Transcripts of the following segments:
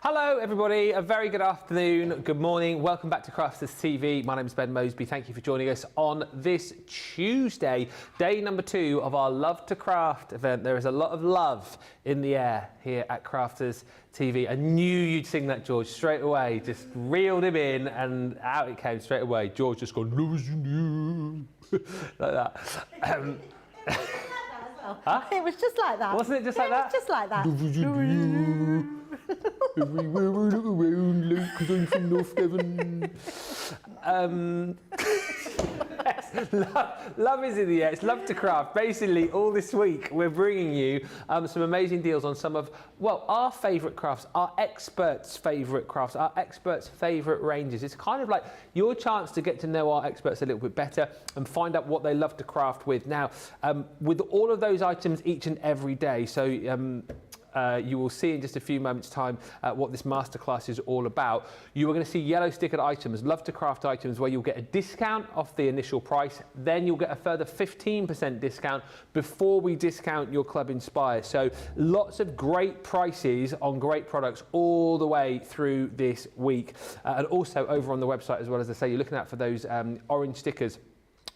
Hello everybody, a very good afternoon, good morning, welcome back to Crafters TV. My name is Ben Moseby, thank you for joining us on this Tuesday, day number 2 of our Love to Craft event. There is a lot of love in the air here at Crafters TV. I knew you'd sing that, George, straight away, just reeled him in and out it came straight away. George just gone, love is you, like that. Huh? It was just like that. Wasn't it just like that? It was just like that. Everywhere I look around, Luke, 'cause I'm from North Devon. Yes, love is in the air. It's Love to Craft. Basically, all this week, we're bringing you some amazing deals on some of, well, our favourite crafts, our experts' favourite crafts, our experts' favourite ranges. It's kind of like your chance to get to know our experts a little bit better and find out what they love to craft with. Now, with all of those items each and every day, so you will see in just a few moments' time what this masterclass is all about. You are going to see yellow stickered items, Love to Craft items, where you'll get a discount off the initial price. Then you'll get a further 15% discount before we discount your Club Inspire. So lots of great prices on great products all the way through this week. And also over on the website as well, as I say, you're looking out for those orange stickers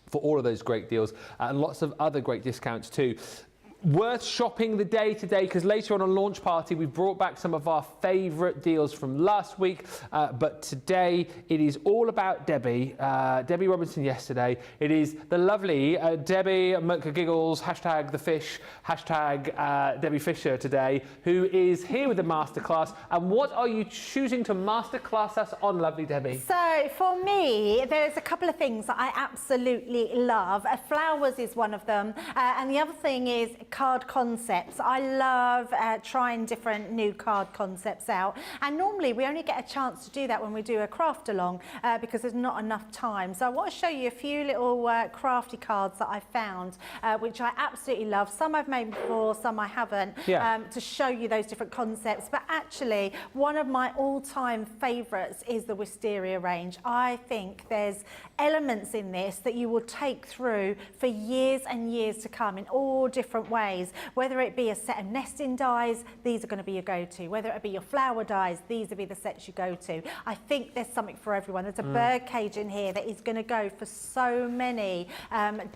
for all of those great deals and lots of other great discounts too. Worth shopping the day today, because later on Launch Party we've brought back some of our favourite deals from last week, but today it is all about Debbie Robinson yesterday. It is the lovely Debbie McGiggles, hashtag the fish, hashtag Debbie Fisher today, who is here with the masterclass. And what are you choosing to masterclass us on, lovely Debbie? So for me, there's a couple of things that I absolutely love. Flowers is one of them, and the other thing is card concepts. I love trying different new card concepts out, and normally we only get a chance to do that when we do a craft along because there's not enough time. So I want to show you a few little crafty cards that I found which I absolutely love. Some I've made before, some I haven't, to show you those different concepts. But actually one of my all-time favourites is the Wisteria range. I think there's elements in this that you will take through for years and years to come in all different ways. Whether it be a set of nesting dies, these are going to be your go-to. Whether it be your flower dies, these will be the sets you go to. I think there's something for everyone. There's a bird cage in here that is going to go for so many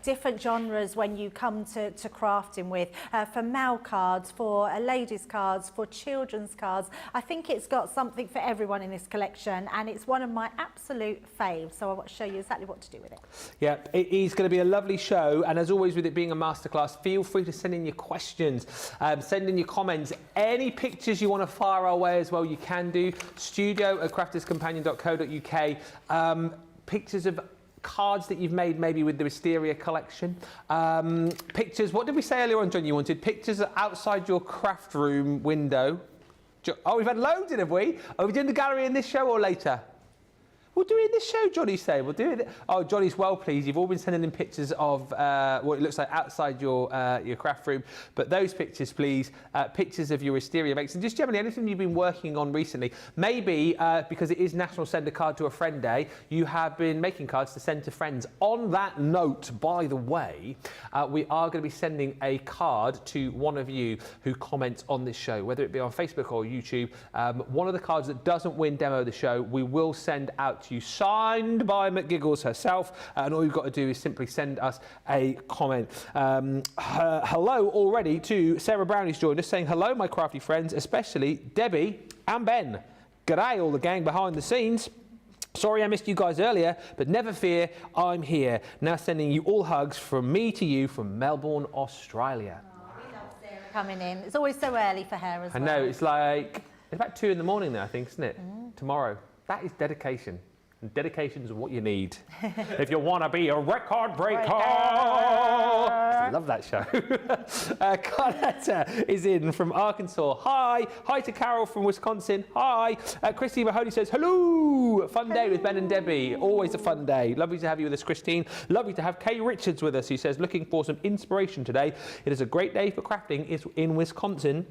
different genres when you come to crafting with. For male cards, for ladies cards, for children's cards. I think it's got something for everyone in this collection, and it's one of my absolute faves. So I want to show you exactly what to do with it. Yeah, it is going to be a lovely show, and as always with it being a masterclass, feel free to send in your questions, send in your comments, any pictures you want to fire our way as well, you can do. studio@crafterscompanion.co.uk. Pictures of cards that you've made maybe with the Wisteria collection. Pictures, what did we say earlier on, John, you wanted? Pictures outside your craft room window. Oh, we've had loads in, have we? Are we doing the gallery in this show or later? We'll do it in this show, Johnny say. We'll do it. Oh, Johnny's well pleased. You've all been sending in pictures of what it looks like outside your craft room. But those pictures, please, pictures of your Wisteria makes. And just generally anything you've been working on recently. Maybe because it is National Send a Card to a Friend Day, you have been making cards to send to friends. On that note, by the way, we are going to be sending a card to one of you who comments on this show, whether it be on Facebook or YouTube. One of the cards that doesn't win Demo of the Show, we will send out to you, signed by McGiggles herself, and all you've got to do is simply send us a comment. Hello already to Sarah Brown, who's joined us, saying hello my crafty friends, especially Debbie and Ben. G'day all the gang behind the scenes. Sorry I missed you guys earlier, but never fear, I'm here. Now sending you all hugs from me to you from Melbourne, Australia. Oh, we love Sarah coming in. It's always so early for her as well. I know, it's like, it's about 2 in the morning now, I think, isn't it? Tomorrow. That is dedication. And dedication is what you need if you want to be a record breaker. I love that show. Carletta is in from Arkansas. Hi. Hi to Carol from Wisconsin. Hi. Christine Mahoney says, hello. Fun day with Ben and Debbie. Always a fun day. Lovely to have you with us, Christine. Lovely to have Kay Richards with us, who says, looking for some inspiration today. It is a great day for crafting in Wisconsin.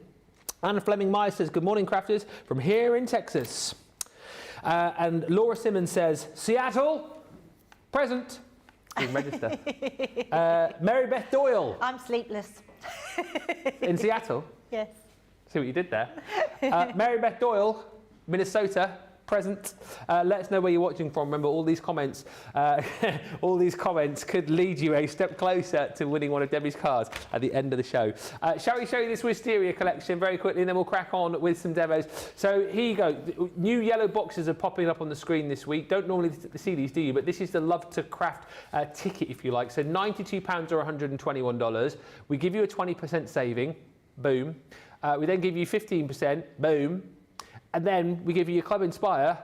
Anna Fleming Myers says, good morning, crafters, from here in Texas. And Laura Simmons says, Seattle, present. You can register. Mary Beth Doyle. I'm sleepless. In Seattle? Yes. See what you did there. Mary Beth Doyle, Minnesota, present. Let us know where you're watching from. Remember, all these comments, could lead you a step closer to winning one of Debbie's cards at the end of the show. Shall we show you this Wisteria collection very quickly, and then we'll crack on with some demos. So here you go. New yellow boxes are popping up on the screen this week. Don't normally see these, do you? But this is the Love to Craft ticket, if you like. So £92 or $121. We give you a 20% saving. Boom. We then give you 15%. Boom. And then we give you your Club Inspire.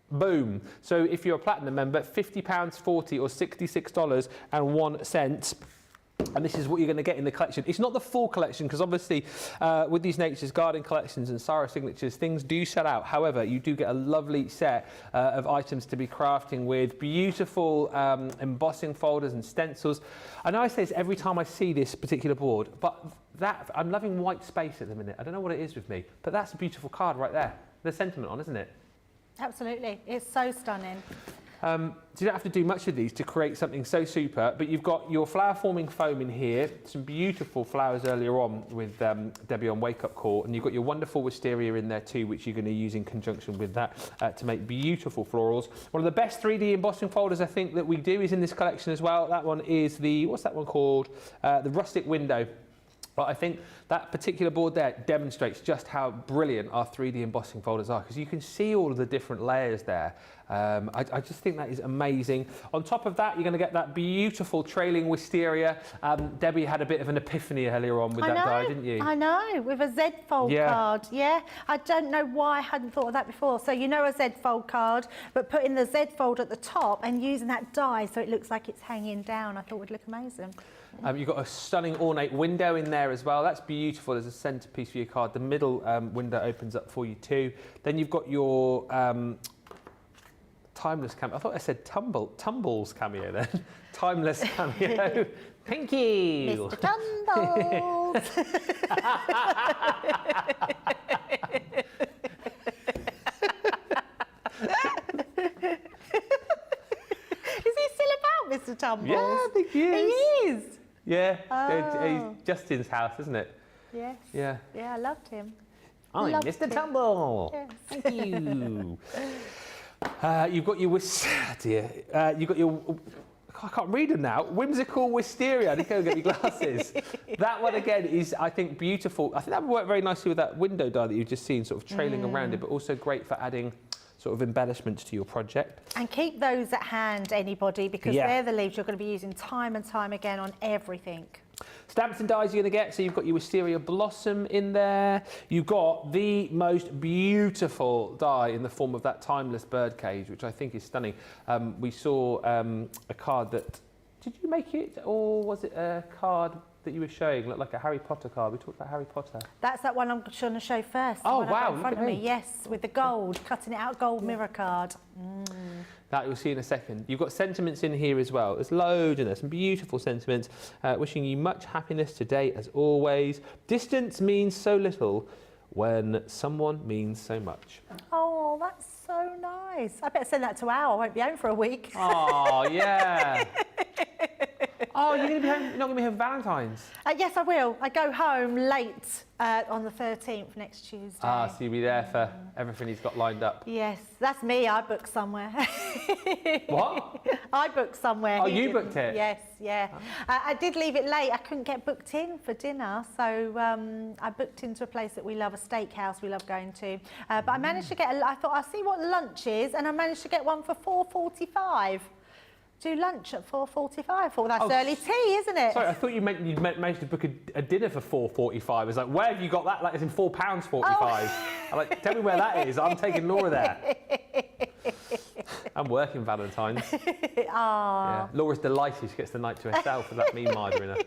Boom. So if you're a platinum member, £50, $40 or $66.01. And this is what you're going to get in the collection. It's not the full collection, because obviously with these Nature's Garden collections and Sarah signatures, things do sell out. However, you do get a lovely set of items to be crafting with, beautiful embossing folders and stencils. I know I say this every time I see this particular board, but I'm loving white space at the minute. I don't know what it is with me, but that's a beautiful card right there. There's sentiment on, isn't it? Absolutely. It's so stunning. So you don't have to do much of these to create something so super, but you've got your flower forming foam in here, some beautiful flowers earlier on with Debbie on Wake Up Call, and you've got your wonderful wisteria in there too, which you're going to use in conjunction with that to make beautiful florals. One of the best 3D embossing folders I think that we do is in this collection as well. That one is the, what's that one called? The Rustic Window. But I think that particular board there demonstrates just how brilliant our 3D embossing folders are, because you can see all of the different layers there. I just think that is amazing. On top of that, you're going to get that beautiful trailing wisteria. Debbie had a bit of an epiphany earlier on with that die, didn't you? I know, with a Z fold card. Yeah, I don't know why I hadn't thought of that before. So you know, a Z fold card, but putting the Z fold at the top and using that die so it looks like it's hanging down, I thought would look amazing. You've got a stunning ornate window in there as well. That's beautiful as a centerpiece for your card. The middle window opens up for you too. Then you've got your timeless cameo. I thought I said Tumbles cameo then. Timeless cameo. Thank you. Mr. Tumbles. Is he still about, Mr. Tumbles? Yeah, I think he is. He is. Yeah, he's Justin's house, isn't it? Yes. Yeah. Yeah, I loved him. I'm Mr. Tumble. Yes. Thank you. You've got your you've got your, I can't read them now, whimsical wisteria. I need to go get your glasses. That one again is, I think, beautiful. I think that would work very nicely with that window die that you've just seen, sort of trailing around it, but also great for adding sort of embellishments to your project. And keep those at hand, anybody, because they're the leaves you're going to be using time and time again on everything. Stamps and dies you're going to get, so you've got your Wisteria Blossom in there. You've got the most beautiful die in the form of that timeless birdcage, which I think is stunning. We saw a card that, did you make it, or was it a card that you were showing, looked like a Harry Potter card? We talked about Harry Potter. That's that one I'm going to show first. Oh, wow, in front of me. Yes, with the gold, cutting it out gold mirror card. That you'll see in a second. You've got sentiments in here as well. There's loads in there, some beautiful sentiments. Wishing you much happiness today as always. Distance means so little when someone means so much. Oh, that's so nice. I better send that to Al. I won't be home for a week. Oh, yeah. Oh, you're not going to be home for Valentine's? Yes, I will. I go home late on the 13th next Tuesday. Ah, so you'll be there for everything he's got lined up. Yes, that's me. I booked somewhere. What? I booked somewhere. Oh, you booked it? Yes, yeah. Oh. I did leave it late. I couldn't get booked in for dinner, so I booked into a place that we love, a steakhouse we love going to. But I managed to get, I thought, I'll see what lunch is, and I managed to get one for £4.45. Do lunch at 4:45. Well, that's early tea, isn't it? Sorry, I thought you meant you'd managed to book a dinner for £4.45. I was like, where have you got that? Like, it's in £4.45. Oh. I'm like, tell me where that is. I'm taking Laura there. I'm working Valentine's. Yeah. Laura's delighted she gets the night to herself with that me murdering her.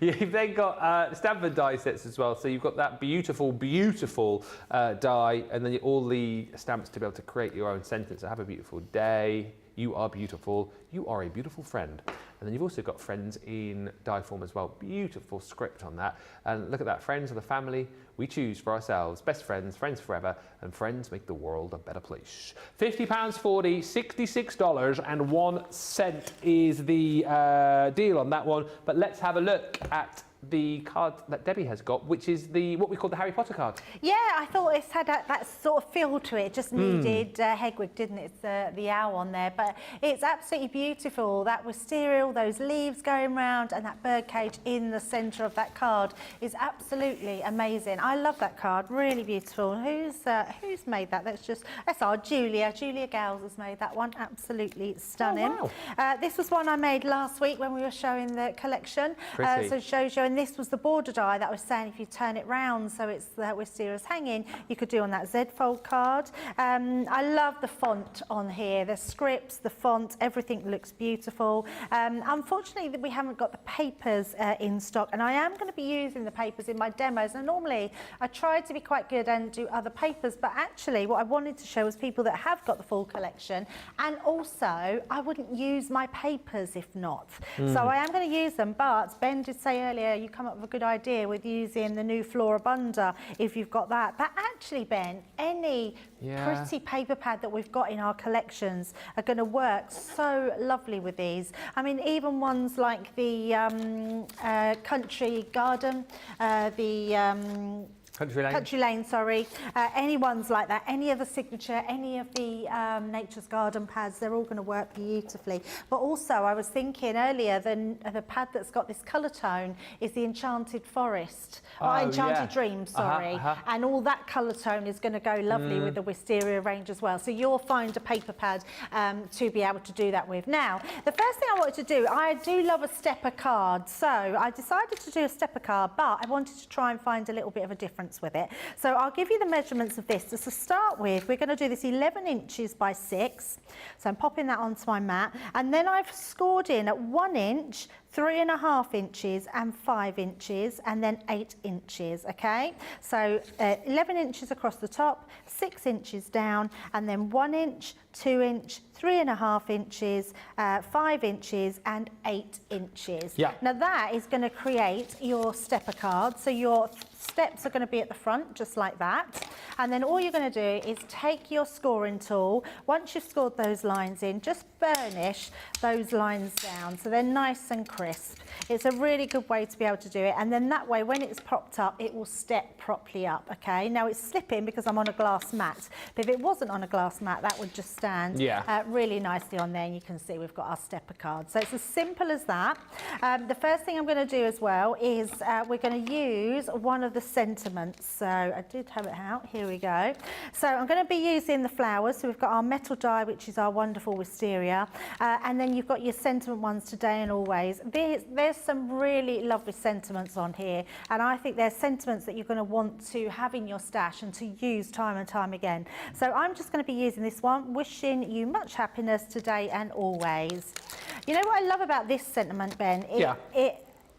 You've then got Stanford die sets as well. So you've got that beautiful, beautiful die, and then all the stamps to be able to create your own sentence. So have a beautiful day. You are beautiful. You are a beautiful friend. And then you've also got friends in die form as well. Beautiful script on that. And look at that. Friends are the family we choose for ourselves. Best friends, friends forever, and friends make the world a better place. £50.40, $66.01 is the deal on that one. But let's have a look at the card that Debbie has got, which is what we call the Harry Potter card. Yeah, I thought it's had that sort of feel to it. It just needed Hedwig, didn't it? It's the owl on there, but it's absolutely beautiful. That wisteria, all those leaves going round, and that birdcage in the centre of that card is absolutely amazing. I love that card, really beautiful. Who's made that? That's our Julia. Julia Gales has made that one. Absolutely stunning. Oh, wow. This was one I made last week when we were showing the collection. Pretty. So it shows you, and this was the border die that I was saying, if you turn it round so it's the wisteria's hanging, you could do on that Z-fold card. I love the font on here, the scripts, the font, everything looks beautiful. Unfortunately, we haven't got the papers in stock, and I am going to be using the papers in my demos. And normally I try to be quite good and do other papers, but actually what I wanted to show was people that have got the full collection, and also I wouldn't use my papers if not. So I am going to use them, but Ben did say earlier you come up with a good idea with using the new Floral if you've got that. But actually, Ben, any pretty paper pad that we've got in our collections are going to work so lovely with these. I mean, even ones like the Country Garden, Country Lane, sorry. Any ones like that, any of the Signature, any of the Nature's Garden pads, they're all going to work beautifully. But also, I was thinking earlier, the pad that's got this colour tone is the Enchanted Forest, Enchanted Dream, sorry. And all that colour tone is going to go lovely with the Wisteria range as well. So you'll find a paper pad to be able to do that with. Now, the first thing I wanted to do, I do love a stepper card. So I decided to do a stepper card, but I wanted to try and find a little bit of a difference with it. So I'll give you the measurements of this. Just to start with, we're going to do this 11 inches by 6. So I'm popping that onto my mat, and then I've scored in at 1 inch, 3.5 inches and 5 inches, and then 8 inches, okay? So 11 inches across the top, 6 inches down, and then 1 inch, 2 inch, 3.5 inches, 5 inches and 8 inches. Yeah. Now that is going to create your stepper card. So your steps are going to be at the front, just like that. And then all you're going to do is take your scoring tool. Once you've scored those lines in, just burnish those lines down so they're nice and crisp. It's a really good way to be able to do it. And then that way, when it's propped up, it will step properly up, okay? Now it's slipping because I'm on a glass mat. But if it wasn't on a glass mat, that would just stand really nicely on there. And you can see we've got our stepper card. So it's as simple as that. The first thing I'm going to do as well is we're going to use one of the sentiments. So I did have it out. Here we go. So I'm going to be using the flowers. So we've got our metal die, which is our wonderful wisteria. And then you've got your sentiment ones, today and always. There's some really lovely sentiments on here. And I think there's sentiments that you're going to want to have in your stash and to use time and time again. So I'm just going to be using this one, wishing you much happiness today and always. You know what I love about this sentiment, Ben?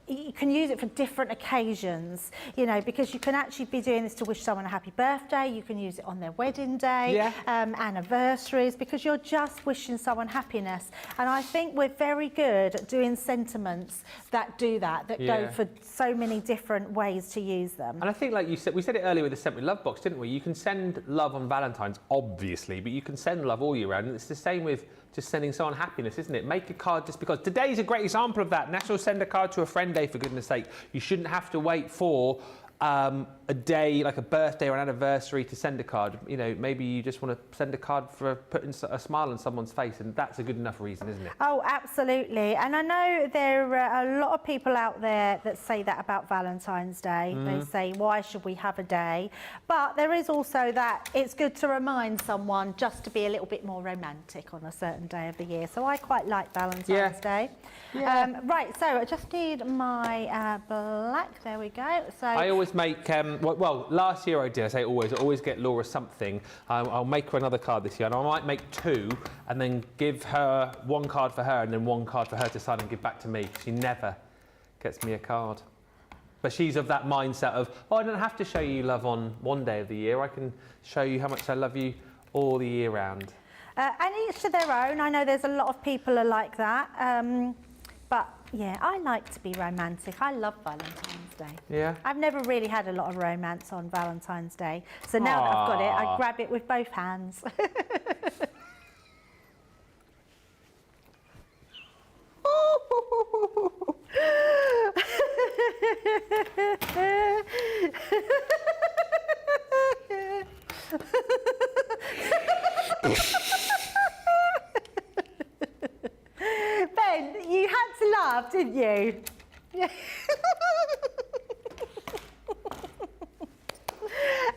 You can use it for different occasions, you know, because you can actually be doing this to wish someone a happy birthday. You can use it on their wedding day, anniversaries, because you're just wishing someone happiness. And I think we're very good at doing sentiments that do that, go for so many different ways to use them. And I think, like you said, we said it earlier with the Sent With Love box, didn't we? You can send love on Valentine's, obviously, but you can send love all year round. And it's the same with just sending someone happiness, isn't it? Make a card just because. Today's a great example of that. National Send a Card to a Friend Day, for goodness sake. You shouldn't have to wait for a day, like a birthday or an anniversary, to send a card. You know, maybe you just want to send a card for putting a smile on someone's face, and that's a good enough reason, isn't it? Oh, absolutely. And I know there are a lot of people out there that say that about Valentine's Day. They say, why should we have a day? But there is also that it's good to remind someone just to be a little bit more romantic on a certain day of the year. So I quite like Valentine's Day. Right, so I just need my black. There we go. So I always make, well, last year I did, I always get Laura something. I'll make her another card this year, and I might make 2 and then give her 1 card for her and then 1 card for her to sign and give back to me. She never gets me a card. But she's of that mindset of, oh, I don't have to show you love on one day of the year. I can show you how much I love you all the year round. And each to their own. I know there's a lot of people are like that. But yeah, I like to be romantic. I love Valentine's Day. Yeah. I've never really had a lot of romance on Valentine's Day. So now that I've got it, I grab it with both hands. laughed, didn't you?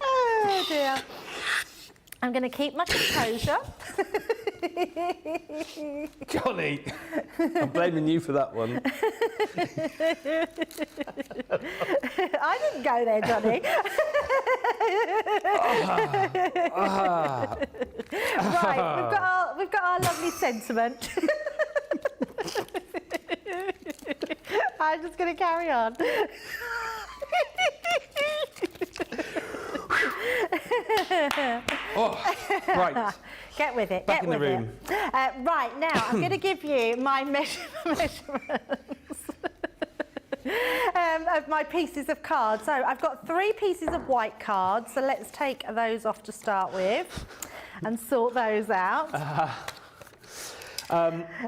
Oh dear. I'm going to keep my composure. Johnny, I'm blaming you for that one. I didn't go there, Johnny. Right, we've got our lovely sentiment. I'm just going to carry on. Oh, right. Get with it. Back get in the with room. it. Right, now I'm going to give you my measurements of my pieces of cards. So I've got 3 pieces of white cards. So let's take those off to start with and sort those out.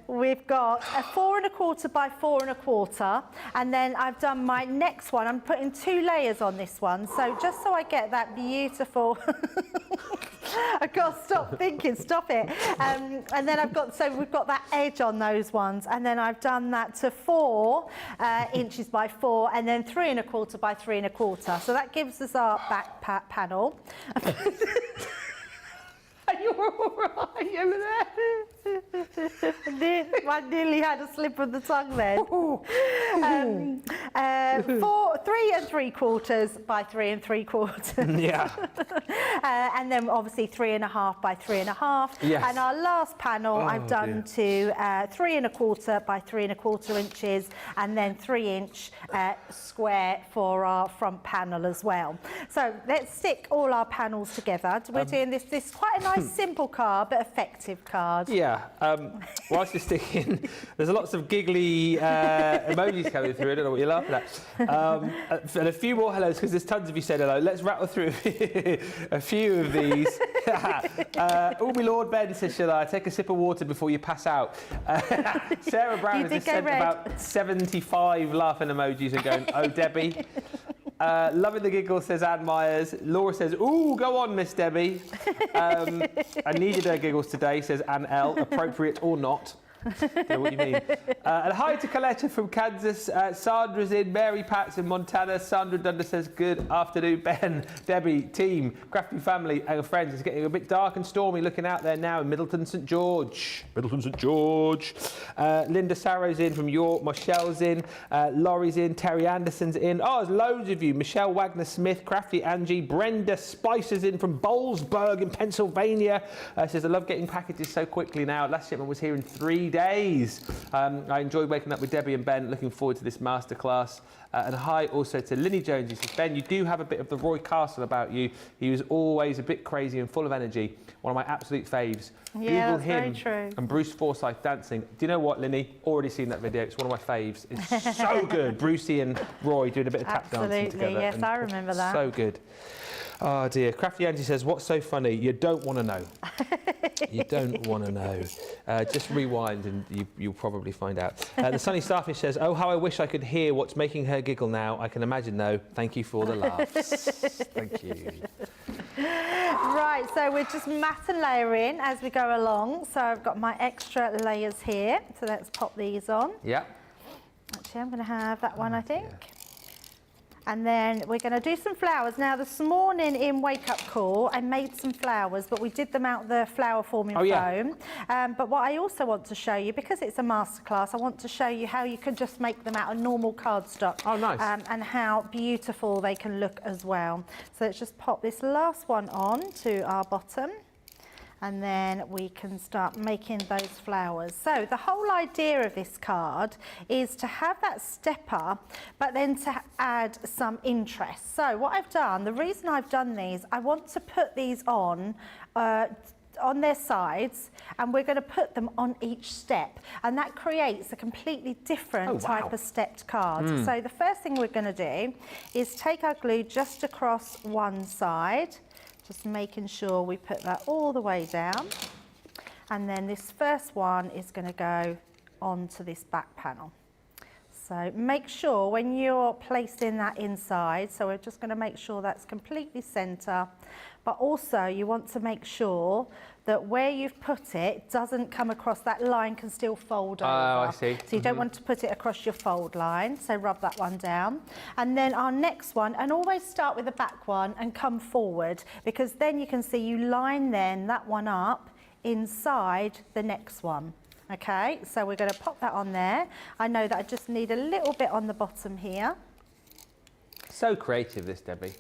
We've got a 4 1/4 by 4 1/4, and then I've done my next one. I'm putting 2 layers on this one, so just so I get that beautiful. I've got to stop thinking, stop it. And then we've got that edge on those ones, and then I've done that to 4 inches by 4, and then 3 1/4 by 3 1/4. So that gives us our back panel. Are you all right over there? I nearly had a slip of the tongue then. 3 3/4 by 3 3/4. Yeah. And then obviously 3 1/2 by 3 1/2. Yes. And our last panel I've done to 3 1/4 by 3 1/4 inches, and then 3-inch square for our front panel as well. So let's stick all our panels together. We're doing this is quite a nice simple card but effective card. Yeah. Whilst you're sticking, there's lots of giggly emojis coming through. I don't know what you're laughing at. And a few more hellos, because there's tons of you said hello. Let's rattle through a few of these. Oh, my Lord, Ben says, shall I take a sip of water before you pass out? Sarah Brown has just sent about 75 laughing emojis and going, oh, Debbie. Loving the giggle, says Anne Myers. Laura says, ooh, go on, Miss Debbie. I needed her giggles today, says Anne L. Appropriate or not. Don't know what you mean. And hi to Coletta from Kansas. Sandra's in. Mary Pat's in Montana. Sandra Dunder says, good afternoon, Ben, Debbie, team, crafty family and friends. It's getting a bit dark and stormy looking out there now in Middleton St George. Middleton St George. Linda Sarrow's in from York. Michelle's in. Laurie's in. Terry Anderson's in. Oh, there's loads of you. Michelle Wagner Smith, Crafty Angie. Brenda Spicer's in from Bowlesburg in Pennsylvania. Says, I love getting packages so quickly now. Last shipment was here in 3 days. I enjoyed waking up with Debbie and Ben. Looking forward to this masterclass. And hi also to Linny Jones. He says, Ben, you do have a bit of the Roy Castle about you. He was always a bit crazy and full of energy. One of my absolute faves. Yeah, Google that's him very true. and Bruce Forsyth dancing. Do you know what, Linny? Already seen that video. It's one of my faves. It's so good. Brucey and Roy doing a bit of tap dancing together. Absolutely, yes, I remember that. So good. Oh dear. Crafty Angie says, what's so funny? You don't want to know. You don't want to know. Just rewind and you'll probably find out. The Sunny Starfish says, oh, how I wish I could hear what's making her giggle now. I can imagine though. Thank you for the laughs. Thank you. Right, so we're just mat and layering as we go along. So I've got my extra layers here. So let's pop these on. Yeah. Actually, I'm going to have that one, I think. And then we're going to do some flowers. Now, this morning in Wake Up Call, I made some flowers, but we did them out the flower forming foam. But what I also want to show you, because it's a masterclass, I want to show you how you can just make them out of normal cardstock. Oh, nice. And how beautiful they can look as well. So let's just pop this last one on to our bottom. And then we can start making those flowers. So the whole idea of this card is to have that stepper, but then to add some interest. So what I've done, the reason I've done these, I want to put these on their sides, and we're going to put them on each step, and that creates a completely different type of stepped card. So the first thing we're going to do is take our glue just across one side, just making sure we put that all the way down, and then this first one is going to go onto this back panel. So make sure when you're placing that inside, so we're just going to make sure that's completely centre, but also you want to make sure that where you've put it doesn't come across, that line can still fold over. Oh, I see. So you don't want to put it across your fold line, so rub that one down. And then our next one, and always start with the back one and come forward, because then you can see you line then that one up inside the next one. Okay, so we're going to pop that on there. I know that I just need a little bit on the bottom here. So creative, this, Debbie.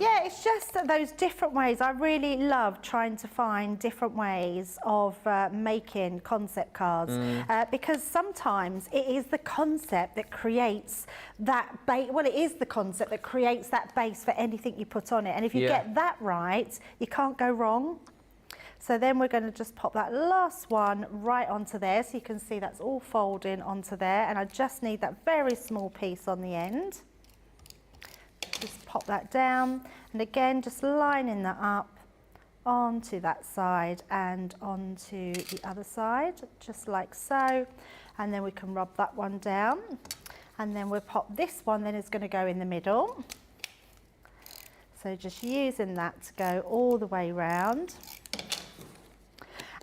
Yeah, it's just those different ways. I really love trying to find different ways of making concept cards because sometimes it is the concept that creates that base. Well, it is the concept that creates that base for anything you put on it. And if you get that right, you can't go wrong. So then we're going to just pop that last one right onto there, so you can see that's all folding onto there, and I just need that very small piece on the end. Just pop that down, and again just lining that up onto that side and onto the other side, just like so, and then we can rub that one down, and then we'll pop this one, then it's going to go in the middle. So just using that to go all the way round.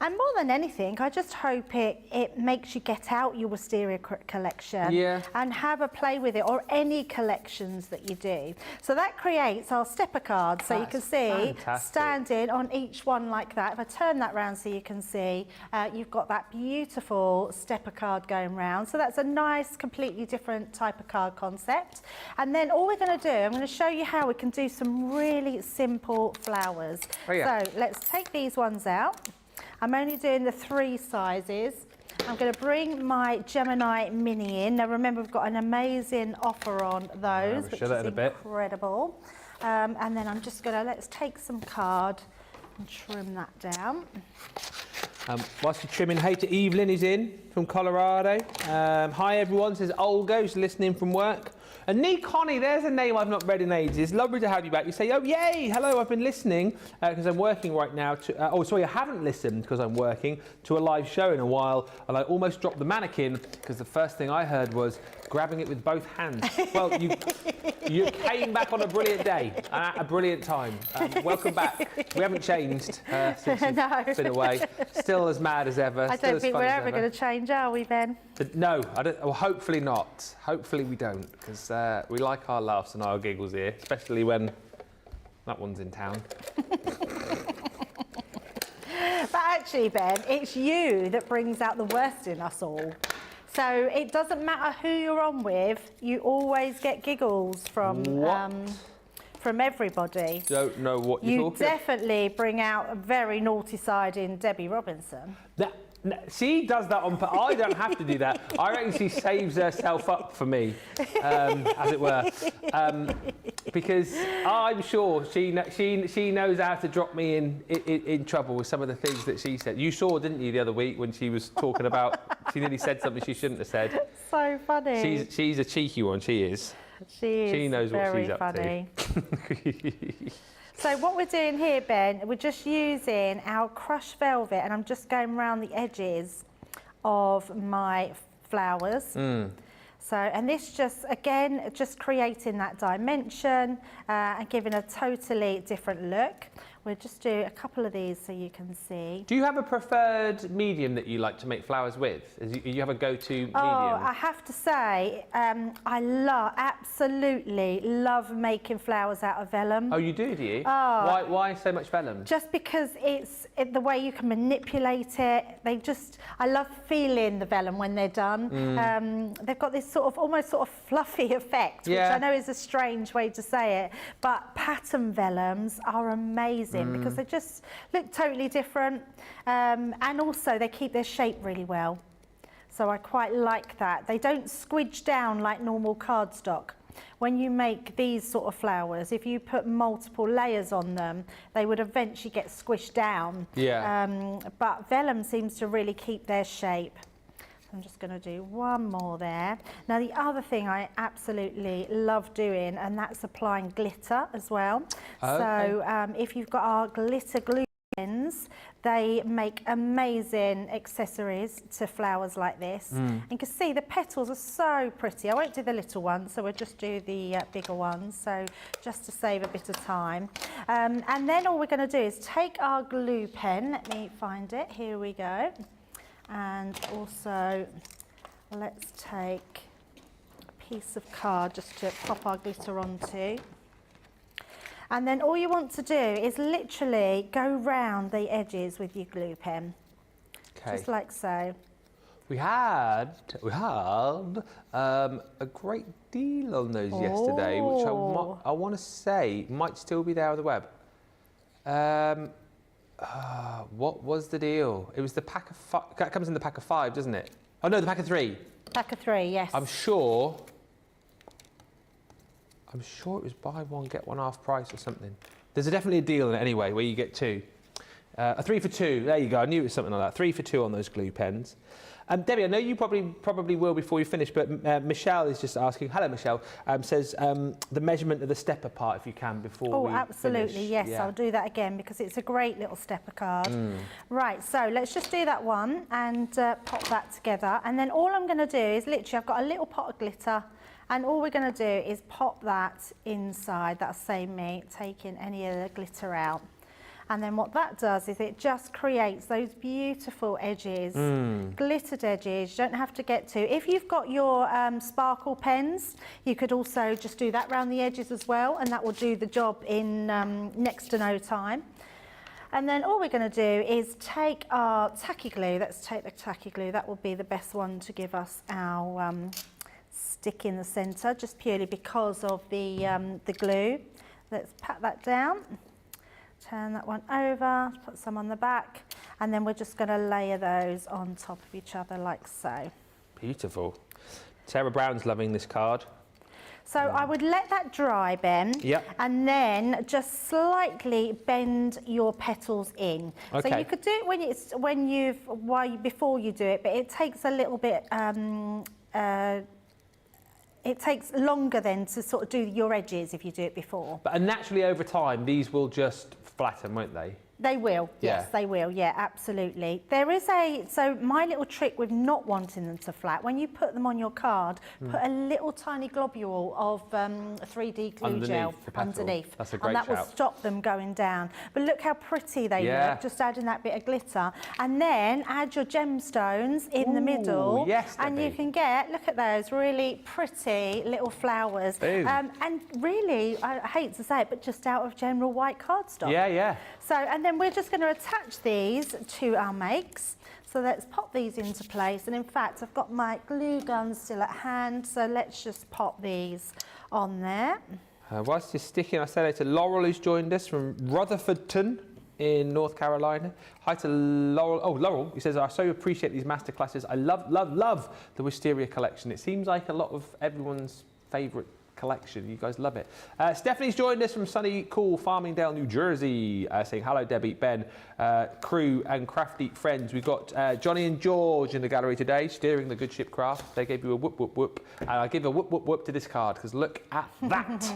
And more than anything, I just hope it makes you get out your Wisteria collection and have a play with it, or any collections that you do. So that creates our stepper cards. So you can see standing on each one like that. If I turn that round so you can see, you've got that beautiful stepper card going round. So that's a nice, completely different type of card concept. And then all we're going to do, I'm going to show you how we can do some really simple flowers. So let's take these ones out. I'm only doing the 3 sizes. I'm going to bring my Gemini mini in. Now remember, we've got an amazing offer on those, which is incredible. And then I'm just going to, let's take some card and trim that down. Whilst you're trimming, hey to Evelyn is in from Colorado. Hi everyone, says Olga, who's listening from work. And Nee Connie, there's a name I've not read in ages. Lovely to have you back. You say, oh, yay, hello, I've been listening because I'm working right now to, oh, sorry, I haven't listened because I'm working to a live show in a while, and I almost dropped the mannequin because the first thing I heard was grabbing it with both hands. Well, you came back on a brilliant day and at a brilliant time. Welcome back. We haven't changed since you've been away. Still as mad as ever. I don't think we're ever going to change, are we, Ben? No, I don't, well, hopefully not. Hopefully we don't, because we like our laughs and our giggles here, especially when that one's in town. But actually, Ben, it's you that brings out the worst in us all. So it doesn't matter who you're on with, you always get giggles from everybody. Don't know what you're talking about. You definitely bring out a very naughty side in Debbie Robinson. She does that on purpose. I don't have to do that. I reckon she saves herself up for me, as it were, because I'm sure she knows how to drop me in trouble with some of the things that she said. You saw, didn't you, the other week when she was talking about? She nearly said something she shouldn't have said. So funny. She's a cheeky one. She is. She knows what she's up to. So what we're doing here, Ben, we're just using our crushed velvet, and I'm just going around the edges of my flowers. So, and this just, again, just creating that dimension and giving a totally different look. We'll just do a couple of these so you can see. Do you have a preferred medium that you like to make flowers with? Do you have a go-to medium? Oh, I have to say, I absolutely love making flowers out of vellum. Oh, you do you? Oh, why so much vellum? Just because it's the way you can manipulate it. I love feeling the vellum when they're done. They've got this almost sort of fluffy effect, which I know is a strange way to say it, but pattern vellums are amazing. Because they just look totally different, and also they keep their shape really well. So I quite like that. They don't squidge down like normal cardstock. When you make these sort of flowers, if you put multiple layers on them, they would eventually get squished down. But vellum seems to really keep their shape. I'm just going to do one more there. Now the other thing I absolutely love doing, and that's applying glitter as well. So if you've got our glitter glue pens, They make amazing accessories to flowers like this. And you can see the petals are so pretty. I won't do the little ones, so we'll just do the bigger ones, so just to save a bit of time. And then all we're going to do is take our glue pen. Let me find it. Here we go. And also, let's take a piece of card just to pop our glitter onto. And then all you want to do is literally go round the edges with your glue pen. Okay. Just like so. We had a great deal on those yesterday, which I want to say might still be there on the web. What was the deal? It was the pack of 5. That comes in the pack of 5, doesn't it? Oh no, the pack of 3. Pack of 3, yes. I'm sure it was buy one, get one half price or something. There's definitely a deal in it anyway, where you get 2. A 3 for 2, there you go, I knew it was something like that. 3 for 2 on those glue pens. Debbie, I know you probably will before you finish, but Michelle is just asking, hello Michelle, says the measurement of the stepper part if you can before we finish. Oh, absolutely, yes, yeah. I'll do that again because it's a great little stepper card. Right, so let's just do that one and pop that together. And then all I'm going to do is literally, I've got a little pot of glitter, and all we're going to do is pop that inside. That'll save me taking any of the glitter out. And then what that does is it just creates those beautiful edges, glittered edges. You don't have to get to. If you've got your sparkle pens, you could also just do that around the edges as well, and that will do the job in next to no time. And then all we're going to do is take our tacky glue. Let's take the tacky glue. That will be the best one to give us our stick in the centre, just purely because of the glue. Let's pat that down. Turn that one over, put some on the back, and then we're just going to layer those on top of each other like so. Beautiful. Sarah Brown's loving this card. So I would let that dry, Ben, and then just slightly bend your petals in. Okay. So you could do it before you do it, but it takes a little bit. It takes longer then to sort of do your edges if you do it before. But naturally over time, these will just flatten, won't they? They will, yes, they will, yeah, absolutely. There is so my little trick with not wanting them to flat, when you put them on your card, put a little tiny globule of 3D glue gel underneath. That's a great shout. And that will stop them going down. But look how pretty they look, just adding that bit of glitter. And then add your gemstones in the middle. Yes, Debbie. And you can get, look at those, really pretty little flowers. And really, I hate to say it, but just out of general white cardstock. Yeah, yeah. So, and then we're just going to attach these to our makes. So let's pop these into place. And in fact, I've got my glue gun still at hand. So let's just pop these on there. Whilst you're sticking, I say hello to Laurel, who's joined us from Rutherfordton in North Carolina. Hi to Laurel. Oh, Laurel, he says, I so appreciate these masterclasses. I love the Wisteria collection. It seems like a lot of everyone's favourite collection. You guys love it. Stephanie's joined us from sunny, cool Farmingdale, New Jersey, saying hello, Debbie, Ben, crew and crafty friends. We've got Johnny and George in the gallery today, steering the good ship craft. They gave you a whoop, whoop, whoop. And I give a whoop, whoop, whoop to this card, because look at that.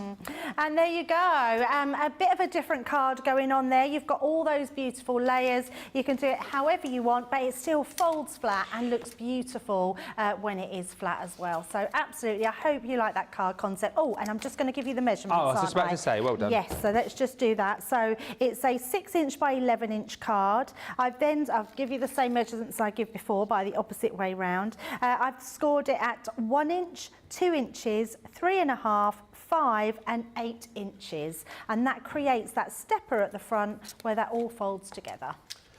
And there you go. A bit of a different card going on there. You've got all those beautiful layers. You can do it however you want, but it still folds flat and looks beautiful when it is flat as well. So absolutely, I hope you like that card concept. Oh, and I'm just going to give you the measurements. Oh, I was just about to say, well done. Yes, so let's just do that. So it's a 6" by 11" card. I'll give you the same measurements I give before by the opposite way round. I've scored it at 1 inch, 2 inches, 3.5, 5 and 8 inches. And that creates that stepper at the front where that all folds together.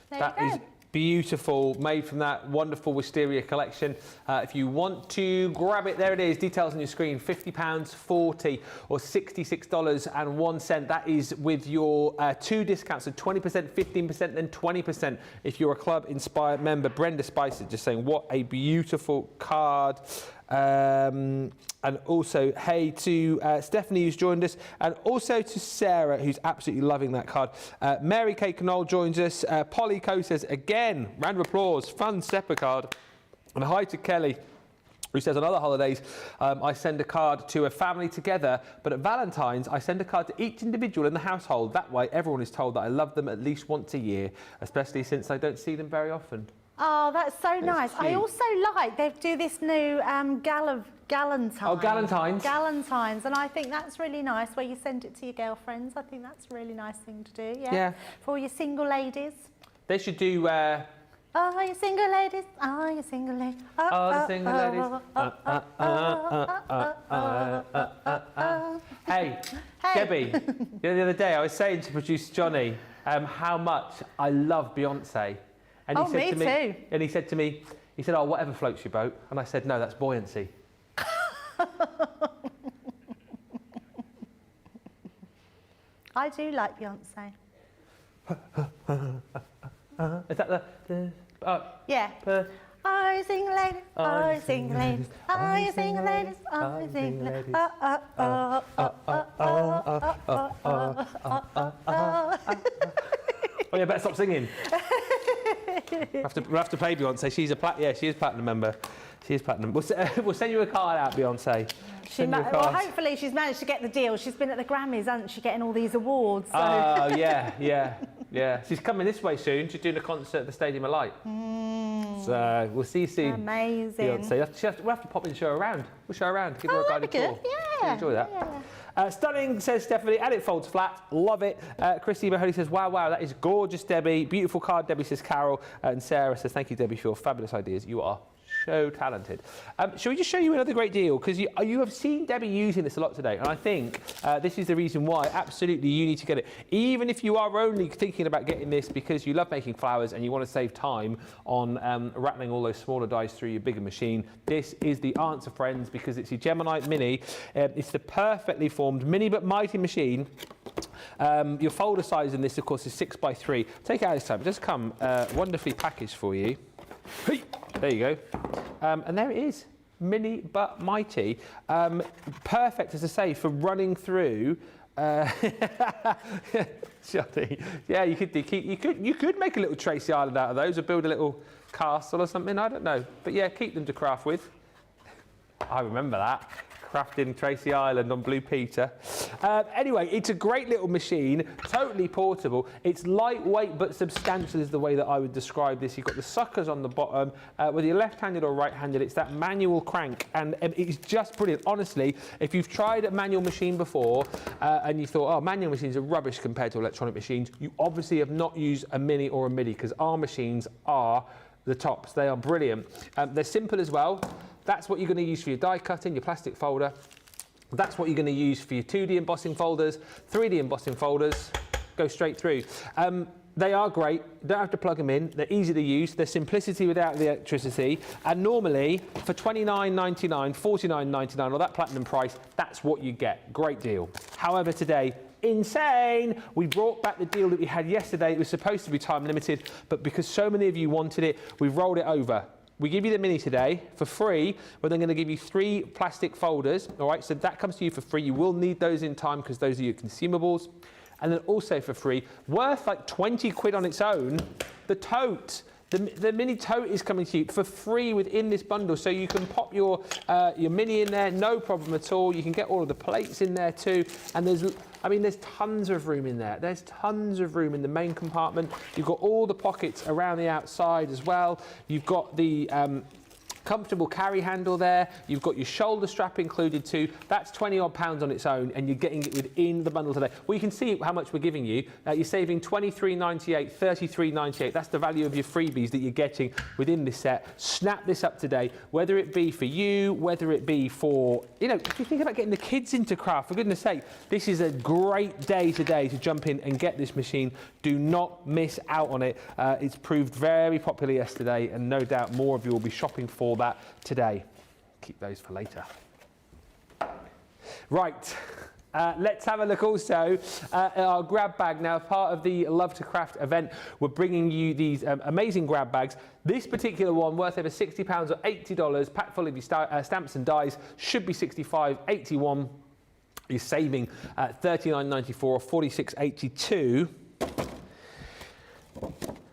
There you go. Beautiful, made from that wonderful Wisteria collection. If you want to grab it, there it is, details on your screen, £50, $40 or $66.01. That is with your 2 discounts, so 20%, 15%, then 20% if you're a Club Inspired member. Brenda Spicer just saying, what a beautiful card. And also, hey to Stephanie, who's joined us, and also to Sarah, who's absolutely loving that card. Mary Kay Knoll joins us. Polly Coe says, again, round of applause, fun stepper card. And hi to Kelly, He says, on other holidays, I send a card to a family together, but at Valentine's, I send a card to each individual in the household. That way, everyone is told that I love them at least once a year, especially since I don't see them very often. Oh, that's so nice. cute. I also like, they do this new Galentine. Oh, Galentine's. Galentine's, and I think that's really nice, where you send it to your girlfriends. I think that's a really nice thing to do, Yeah. For all your single ladies. They should do... Oh, you single ladies, oh, you single ladies. Oh, the single ladies. Hey, Debbie, the other day I was saying to producer Johnny how much I love Beyonce. And he said to me, too. And he said to me, he said, oh, whatever floats your boat. And I said, no, that's buoyancy. I do like Beyonce. Is that the Yeah. Are you single ladies? Are you single ladies? Are you single ladies? Are you single ladies? Oh yeah, better stop singing. We'll have to pay Beyonce. She's a she is platinum member. She is platinum. We'll send you a card out, Beyonce. Well, hopefully she's managed to get the deal. She's been at the Grammys, hasn't she, getting all these awards? So. Oh yeah. She's coming this way soon. She's doing a concert at the Stadium of Light. So we'll see you soon. Amazing. Beyonce. We'll have to pop in and show her around. We'll show her around. Give her a guided tour. Yeah. Enjoy that. Yeah. Stunning, says Stephanie, and it folds flat. Love it. Christy Mahoney says, wow, that is gorgeous, Debbie. Beautiful card, Debbie, says Carol. And Sarah says, thank you, Debbie, for your fabulous ideas. You are so talented. Shall we just show you another great deal? Because you have seen Debbie using this a lot today, and I think this is the reason why absolutely you need to get it. Even if you are only thinking about getting this because you love making flowers and you want to save time on rattling all those smaller dies through your bigger machine, this is the answer, friends, because it's your Gemini Mini. It's the perfectly formed mini but mighty machine. Your folder size in this, of course, is 6x3. Take it out this time. It does come wonderfully packaged for you. Hey, there you go. And there it is, mini but mighty. Perfect, as I say, for running through. Johnny, yeah, you could make a little Tracy Island out of those, or build a little castle or something. I don't know, but yeah, keep them to craft with. I remember that. Crafting Tracy Island on Blue Peter. Anyway, it's a great little machine, totally portable. It's lightweight but substantial is the way that I would describe this. You've got the suckers on the bottom. Whether you're left-handed or right-handed, it's that manual crank, and it's just brilliant. Honestly, if you've tried a manual machine before and you thought, oh, manual machines are rubbish compared to electronic machines, you obviously have not used a Mini or a MIDI, because our machines are the tops. They are brilliant. They're simple as well. That's what you're going to use for your die cutting, your plastic folder. That's what you're going to use for your 2D embossing folders, 3D embossing folders. Go straight through. They are great. You don't have to plug them in. They're easy to use. They're simplicity without the electricity. And normally, for $29.99, $49.99, or that platinum price, that's what you get. Great deal. However, today, insane. We brought back the deal that we had yesterday. It was supposed to be time limited, but because so many of you wanted it, we've rolled it over. We give you the Mini today for free. We're then going to give you 3 plastic folders. All right, so that comes to you for free. You will need those in time because those are your consumables. And then also for free, worth like 20 quid on its own, the tote. The Mini tote is coming to you for free within this bundle, so you can pop your Mini in there, no problem at all. You can get all of the plates in there too, and there's tons of room in there. There's tons of room in the main compartment. You've got all the pockets around the outside as well. You've got the comfortable carry handle there. You've got your shoulder strap included too. That's 20 odd pounds on its own, and you're getting it within the bundle today. Well, you can see how much we're giving you. You're saving $23.98, $33.98. That's the value of your freebies that you're getting within this set. Snap this up today, whether it be for you, whether it be for, if you think about getting the kids into craft, for goodness sake, this is a great day today to jump in and get this machine. Do not miss out on it. It's proved very popular yesterday, and no doubt more of you will be shopping for that today. Keep those for later. Right, let's have a look also at our grab bag. Now, part of the Love to Craft event, we're bringing you these amazing grab bags. This particular one, worth over £60 or $80, packed full of your stamps and dies, should be $65, $81. You're saving $39.94 or $46.82.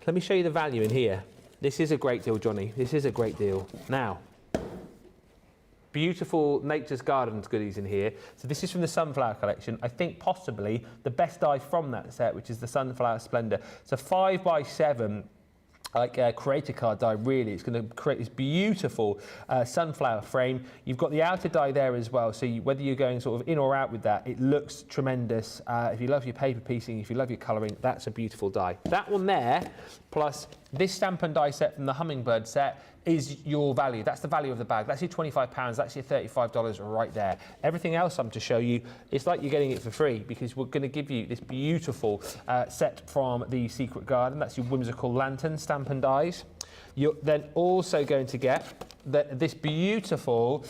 Let me show you the value in here. This is a great deal, Johnny. This is a great deal. Now, Beautiful Nature's Gardens goodies in here. So this is from the Sunflower collection. I think possibly the best die from that set, which is the Sunflower Splendor. It's a 5x7 creator card die, really. It's going to create this beautiful sunflower frame. You've got the outer die there as well, so whether you're going sort of in or out with that, it looks tremendous. If you love your paper piecing, if you love your colouring, that's a beautiful die. That one there, plus this stamp and die set from the Hummingbird set, is your value. That's the value of the bag. That's your £25. That's your $35 right there. Everything else I'm to show you, it's like you're getting it for free, because we're going to give you this beautiful set from the Secret Garden. That's your whimsical lantern stamp and dies. You're then also going to get this beautiful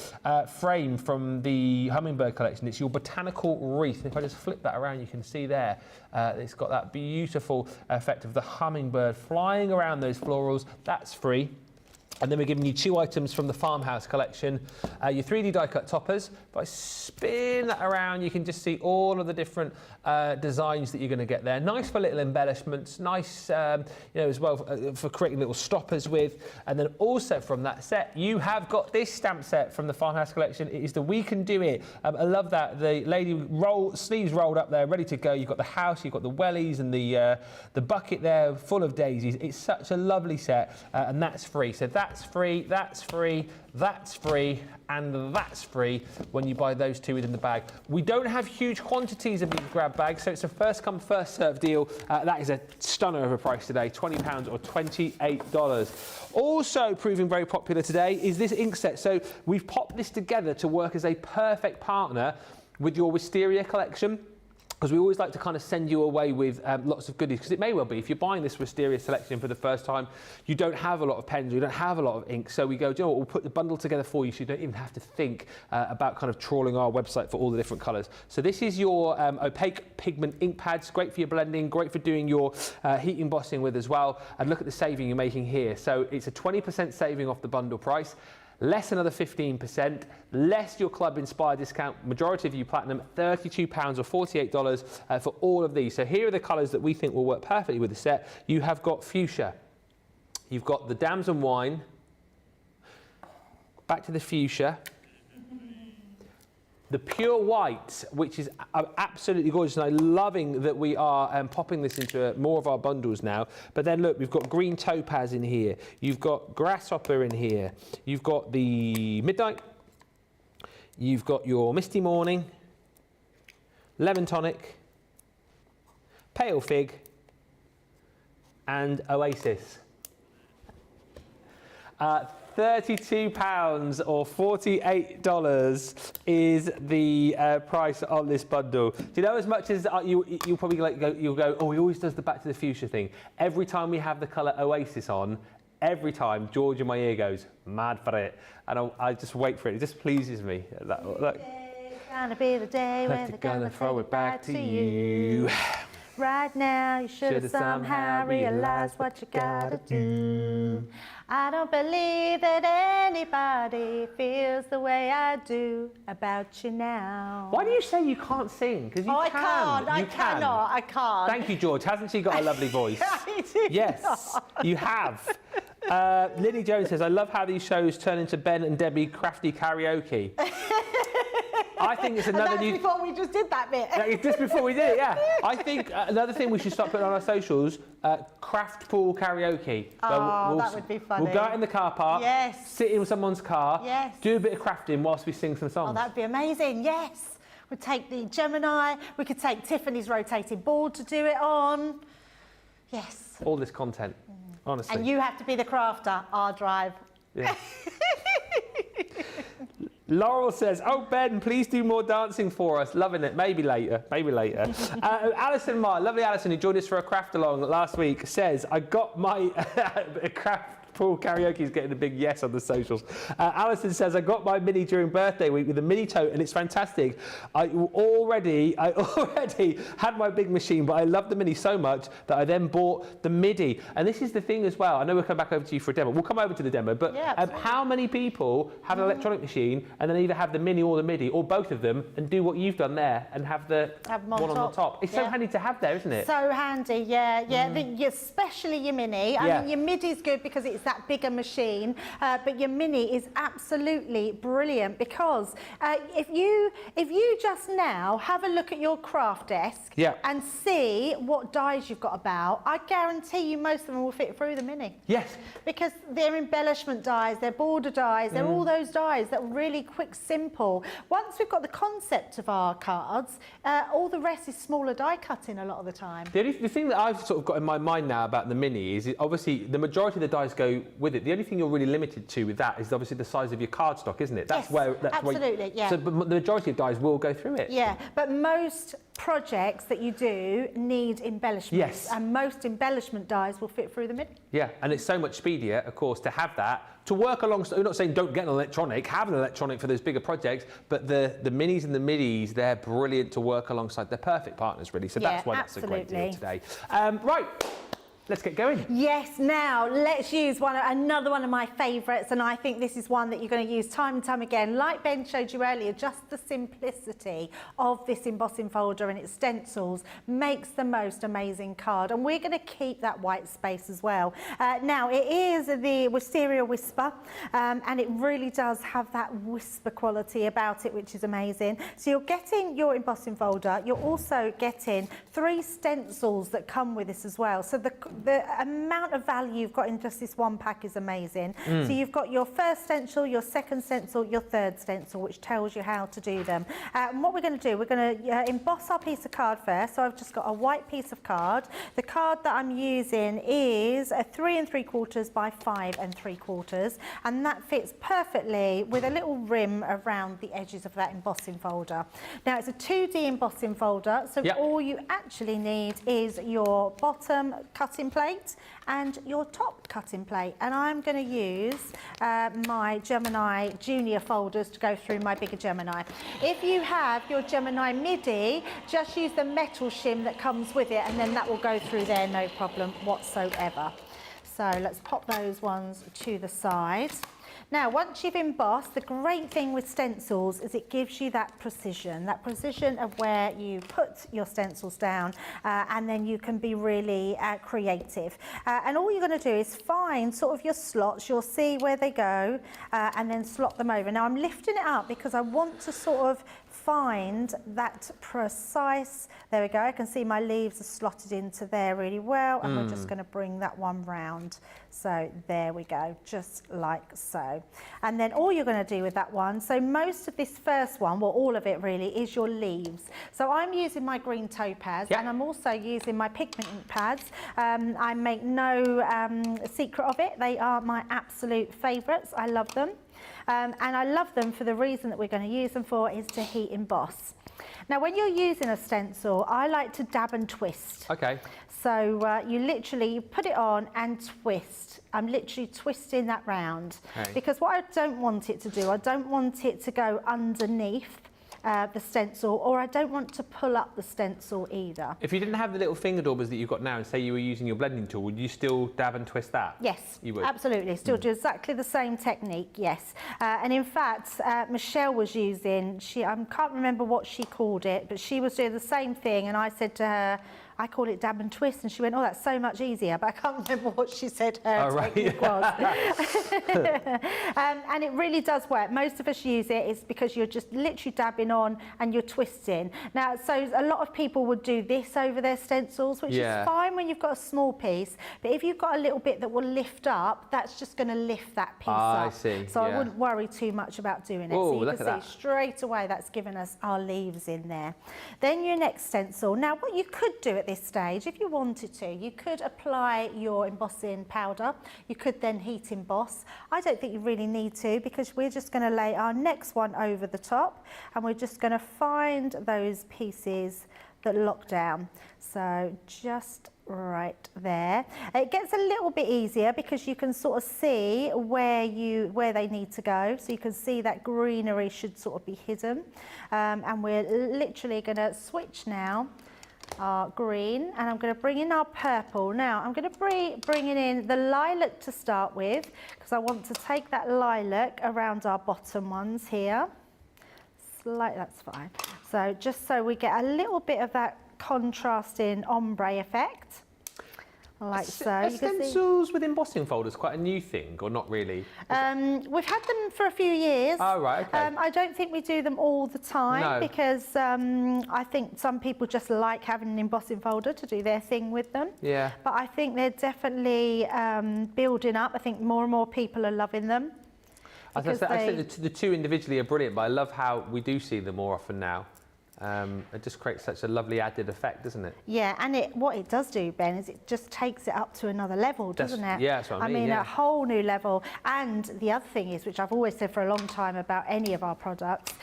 frame from the Hummingbird collection. It's your botanical wreath. If I just flip that around, you can see there, it's got that beautiful effect of the hummingbird flying around those florals. That's free. And then we're giving you 2 items from the Farmhouse collection. Your 3D die cut toppers. If I spin that around, you can just see all of the different designs that you're going to get there. Nice for little embellishments, nice as well for creating little stoppers with. And then also from that set, you have got this stamp set from the Farmhouse collection. It is the We Can Do It. I love that. The lady sleeves rolled up there, ready to go. You've got the house, you've got the wellies and the bucket there full of daisies. It's such a lovely set, and that's free. So that's free, that's free, that's free, and that's free when you buy those 2 within the bag. We don't have huge quantities of these grab bags, so it's a first come, first serve deal. That is a stunner of a price today, £20 or $28. Also proving very popular today is this ink set. So we've popped this together to work as a perfect partner with your Wisteria collection, because we always like to kind of send you away with lots of goodies, because it may well be, if you're buying this Wisteria selection for the first time, you don't have a lot of pens, you don't have a lot of ink, so we go, do you know what, we'll put the bundle together for you so you don't even have to think about kind of trawling our website for all the different colours. So this is your opaque pigment ink pads, great for your blending, great for doing your heat embossing with as well, and look at the saving you're making here. So it's a 20% saving off the bundle price, less another 15%, less your club inspired discount, majority of you platinum, £32 or $48 for all of these. So here are the colours that we think will work perfectly with the set. You have got fuchsia, you've got the damson wine, back to the fuchsia, the pure white, which is absolutely gorgeous, and I'm loving that we are popping this into more of our bundles now. But then look, we've got green topaz in here, you've got grasshopper in here, you've got the midnight, you've got your misty morning, lemon tonic, pale fig, and oasis. £32 or $48 is the price on this bundle. Do you know, as much as you'll probably you'll go, oh, he always does the Back to the Future thing. Every time we have the colour Oasis on, every time George in my ear goes mad for it, and I just wait for it. It just pleases me. Look. It's gonna be the day when they're gonna throw it back to you. Right now, you should have somehow realized what you gotta do. I don't believe that anybody feels the way I do about you now. Why do you say you can't sing? Because you can. I cannot. I can't. Thank you, George. Hasn't she got a lovely voice? Yes, you have. Lily Jones says, I love how these shows turn into Ben and Debbie crafty karaoke. I think it's another new... before we just did that bit. Just before we did it, yeah. I think another thing we should start putting on our socials, craft pool karaoke. Oh, that would be funny. We'll go out in the car park, yes, sit in someone's car, yes, do a bit of crafting whilst we sing some songs. Oh, that'd be amazing, yes. We'd take the Gemini, we could take Tiffany's rotating board to do it on. Yes. All this content, honestly. And you have to be the crafter, our drive. Yeah. Laurel says, oh, Ben, please do more dancing for us. Loving it. Maybe later. Maybe later. Alison Marr, lovely Alison, who joined us for a craft along last week, says, I got my craft pool karaoke is getting a big yes on the socials. Alison says, I got my mini during birthday week with a mini tote and it's fantastic. I already had my big machine, but I love the mini so much that I then bought the MIDI. And this is the thing as well. I know we'll come back over to you for a demo. We'll come over to the demo, but yeah, how many people have an electronic machine and then either have the mini or the MIDI or both of them and do what you've done there and have the one on the top? It's so handy to have there, isn't it? So handy, yeah. Especially your mini. I mean, your MIDI's good because it's it's that bigger machine, but your mini is absolutely brilliant because if you just now have a look at your craft desk and see what dies you've got about, I guarantee you most of them will fit through the mini. Yes. Because they're embellishment dies, they're border dies, they're all those dies that are really quick, simple. Once we've got the concept of our cards, all the rest is smaller die cutting a lot of the time. The thing that I've sort of got in my mind now about the mini is obviously the majority of the dies go with it. The only thing you're really limited to with that is obviously the size of your cardstock, isn't it? That's absolutely, yeah. So but the majority of dies will go through it. Yeah, but most projects that you do need embellishments. Yes. And most embellishment dies will fit through the mini. Yeah, and it's so much speedier, of course, to have that, to work alongside. We're not saying don't get an electronic, have an electronic for those bigger projects, but the minis and the midis, they're brilliant to work alongside. They're perfect partners, really. So that's why that's a great deal today. Right. Let's get going. Yes, now let's use another one of my favourites, and I think this is one that you're going to use time and time again. Like Ben showed you earlier, just the simplicity of this embossing folder and its stencils makes the most amazing card, and we're going to keep that white space as well. Now, it is the Wisteria Whisper, and it really does have that whisper quality about it, which is amazing. So you're getting your embossing folder, you're also getting 3 stencils that come with this as well. So the amount of value you've got in just this one pack is amazing. So you've got your first stencil, your second stencil, your third stencil, which tells you how to do them. And what we're going to do, we're going to emboss our piece of card first. So I've just got a white piece of card. The card that I'm using is a 3 3/4 by 5 3/4, and that fits perfectly with a little rim around the edges of that embossing folder. Now, it's a 2D embossing folder, so all you actually need is your bottom cutting plate and your top cutting plate, and I'm going to use my Gemini junior folders to go through my bigger Gemini. If you have your Gemini midi, just use the metal shim that comes with it, and then that will go through there no problem whatsoever. So let's pop those ones to the side. Now, once you've embossed, the great thing with stencils is it gives you that precision of where you put your stencils down, and then you can be really creative. And all you're going to do is find sort of your slots. You'll see where they go, and then slot them over. Now, I'm lifting it up because I want to sort of find that precise, there we go, I can see my leaves are slotted into there really well, and we're just going to bring that one round. So there we go, just like so. And then all you're going to do with that one, so most of this first one, well, all of it really, is your leaves. So I'm using my green topaz, and I'm also using my pigment ink pads. I make no secret of it, they are my absolute favourites, I love them. And I love them for the reason that we're going to use them for is to heat emboss. Now, when you're using a stencil, I like to dab and twist. Okay. So you put it on and twist. I'm literally twisting that round. Okay. Because what I don't want it to do, I don't want it to go underneath the stencil, or I don't want to pull up the stencil either. If you didn't have the little finger daubers that you've got now, and say you were using your blending tool, would you still dab and twist that? Yes, you would. Absolutely. Still do exactly the same technique. Yes, and in fact, Michelle was using. I can't remember what she called it, but she was doing the same thing, and I said to her, I call it dab and twist, and she went, oh, that's so much easier, but I can't remember what she said her technique was. And it really does work. Most of us use it, it's because you're just literally dabbing on and you're twisting. Now, so a lot of people would do this over their stencils, which is fine when you've got a small piece, but if you've got a little bit that will lift up, that's just going to lift that piece up. I see. So I wouldn't worry too much about doing it. Ooh, so you can see straight away that's given us our leaves in there. Then your next stencil. Now, what you could do at this stage, if you wanted to, you could apply your embossing powder. You could then heat emboss. I don't think you really need to, because we're just going to lay our next one over the top, and we're just going to find those pieces that lock down. So just right there. It gets a little bit easier because you can sort of see where they need to go. So you can see that greenery should sort of be hidden. And we're literally going to switch now our green, and I'm going to bring in our purple. Now I'm going to bring in the lilac to start with, because I want to take that lilac around our bottom ones here. That's fine. So just so we get a little bit of that contrasting ombre effect. like so. Are You can see. stencils with embossing folders quite a new thing, or not really? We've had them for a few years. Oh, right, okay. I don't think we do them all the time because I think some people just like having an embossing folder to do their thing with them. Yeah. But I think they're definitely building up. I think more and more people are loving them. I think the two individually are brilliant, but I love how we do see them more often now. It just creates such a lovely added effect, doesn't it? Yeah, and what it does do, Ben, is it just takes it up to another level, doesn't it? Yeah, that's what I mean. A whole new level. And the other thing is, which I've always said for a long time about any of our products,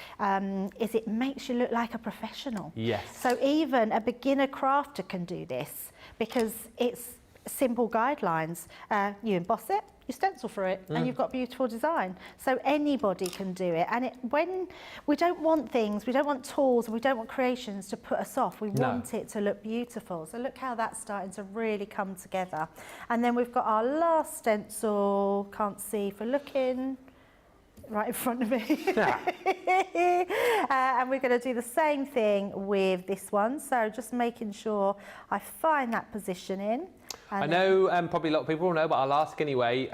is it makes you look like a professional. Yes. So even a beginner crafter can do this because it's simple guidelines. You emboss it, you stencil for it, and you've got beautiful design. So anybody can do it. And when we don't want things, we don't want tools, we don't want creations to put us off. We want it to look beautiful. So look how that's starting to really come together. And then we've got our last stencil, can't see if we're looking, right in front of me. And we're going to do the same thing with this one. So just making sure I find that positioning. I know probably a lot of people will know, but I'll ask anyway.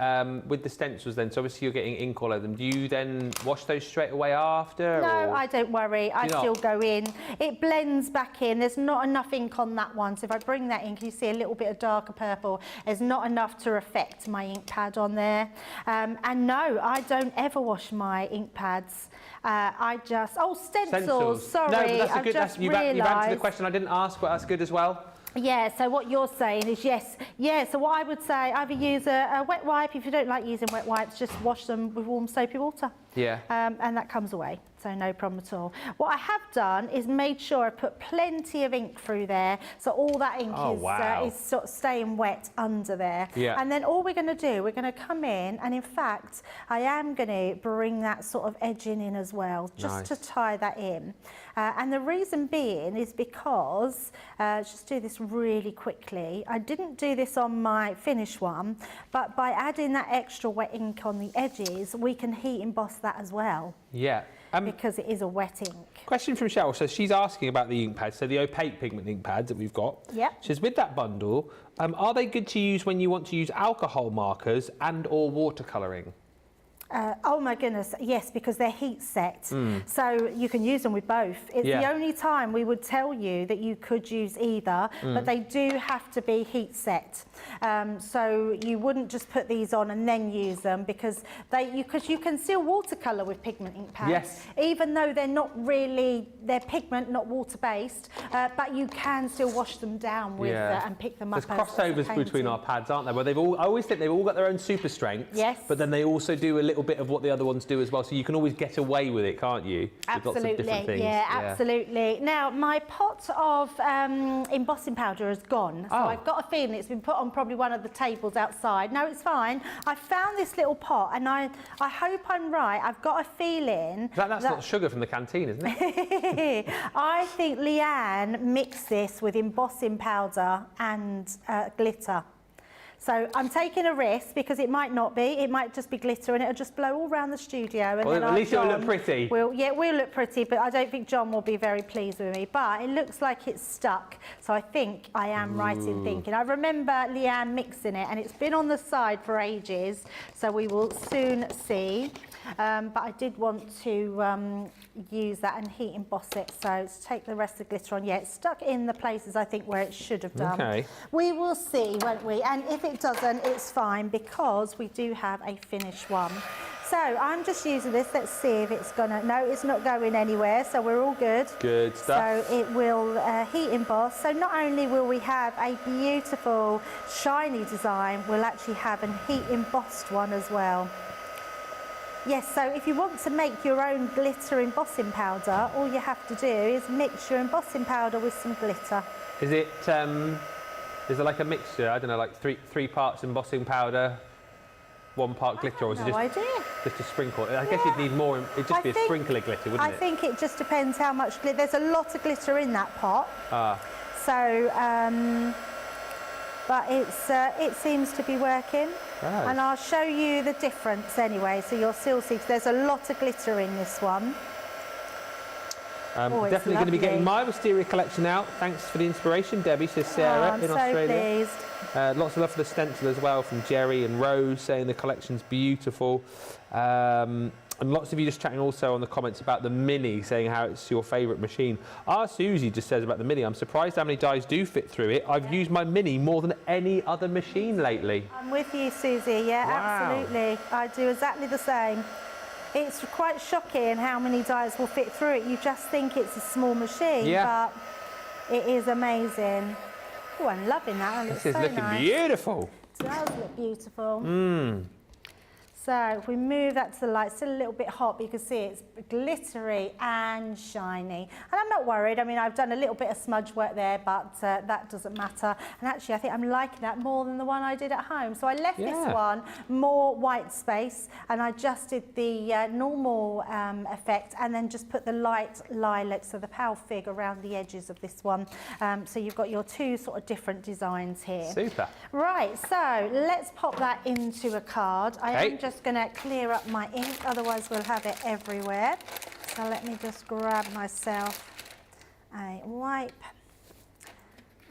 With the stencils then, so obviously you're getting ink all over them. Do you then wash those straight away after? No, or? I don't worry. I still go in. It blends back in. There's not enough ink on that one. So if I bring that in, you see a little bit of darker purple. There's not enough to affect my ink pad on there. And no, I don't ever wash my ink pads. I just... Oh, stencils. Sorry, no, but that's a I've good, just you've answered the question I didn't ask, but that's good as well. Yeah, so what you're saying is yes. Yeah, so what I would say, either use a wet wipe. If you don't like using wet wipes, just wash them with warm soapy water. Yeah. And that comes away, so no problem at all. What I have done is made sure I put plenty of ink through there, so all that ink is sort of staying wet under there. Yeah. And then all we're going to do, we're going to come in, and in fact, I am going to bring that sort of edging in as well, just to tie that in. And the reason being is because, just do this really quickly, I didn't do this on my finished one, but by adding that extra wet ink on the edges, we can heat emboss that as well. Yeah. Because it is a wet ink. Question from Cheryl. So she's asking about the ink pads, so the opaque pigment ink pads that we've got. Yeah. She says, with that bundle, are they good to use when you want to use alcohol markers and or watercolouring? Oh my goodness, yes, because they're heat set. So you can use them with both. It's the only time we would tell you that you could use either, but they do have to be heat set. So you wouldn't just put these on and then use them because you can still watercolour with pigment ink pads, even though they're not really, they're pigment, not water based, but you can still wash them down with and pick them up. There's crossovers between our pads, aren't there? Where I always think they've all got their own super strengths, but then they also do a little bit of what the other ones do as well, so you can always get away with it, can't you? Absolutely, with lots of different things. Absolutely. Now, my pot of embossing powder has gone, so I've got a feeling it's been put on probably one of the tables outside. No, it's fine. I found this little pot, and I hope I'm right. I've got a feeling... That's not sugar from the canteen, isn't it? I think Leanne mixed this with embossing powder and glitter. So I'm taking a risk because it might not be. It might just be glitter and it'll just blow all around the studio. And well, at least it'll look pretty. We'll look pretty, but I don't think John will be very pleased with me. But it looks like it's stuck. So I think I am right in thinking. I remember Leanne mixing it and it's been on the side for ages. So we will soon see. But I did want to use that and heat emboss it. So to take the rest of the glitter on. Yeah, it's stuck in the places I think where it should have done. Okay. We will see, won't we? And if it doesn't, it's fine because we do have a finished one. So I'm just using this. Let's see if it's gonna... No, it's not going anywhere, so we're all good. Good stuff. So it will heat emboss. So not only will we have a beautiful shiny design, we'll actually have a heat embossed one as well. Yes, so if you want to make your own glitter embossing powder, all you have to do is mix your embossing powder with some glitter. Is it, is it like a mixture, I don't know, like three parts embossing powder, 1 part glitter, or is it just a sprinkle? I guess you'd need more, it'd just be a sprinkle of glitter, wouldn't it? I think it just depends how much glitter. There's a lot of glitter in that pot. So, but it seems to be working. And I'll show you the difference anyway, so you'll still see, 'cause there's a lot of glitter in this one. Definitely going to be getting my Wisteria collection out. Thanks for the inspiration, Debbie, says Sarah I'm in so Australia. Pleased. Lots of love for the stencil as well from Jerry and Rose, saying the collection's beautiful. And lots of you just chatting also on the comments about the Mini, saying how it's your favourite machine. Our Susie just says about the Mini, I'm surprised how many dies do fit through it. I've used my Mini more than any other machine lately. I'm with you, Susie. Yeah, Wow. absolutely. I do exactly the same. It's quite shocking how many dies will fit through it. You just think it's a small machine, but it is amazing. Oh, I'm loving that. This is looking beautiful. It does look beautiful. So if we move that to the light, still a little bit hot, but you can see it's glittery and shiny. And I'm not worried. I mean, I've done a little bit of smudge work there, but that doesn't matter. And actually, I think I'm liking that more than the one I did at home. So I left this one more white space, and I just did the normal effect, and then just put the light lilac, so the pale fig around the edges of this one. So you've got your two sort of different designs here. Super. Right, so let's pop that into a card. I am just going to clear up my ink, otherwise we'll have it everywhere. So let me just grab myself a wipe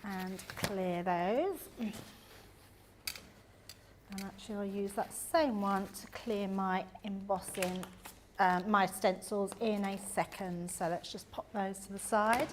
and clear those. And actually I'll use that same one to clear my embossing, my stencils in a second. So let's just pop those to the side.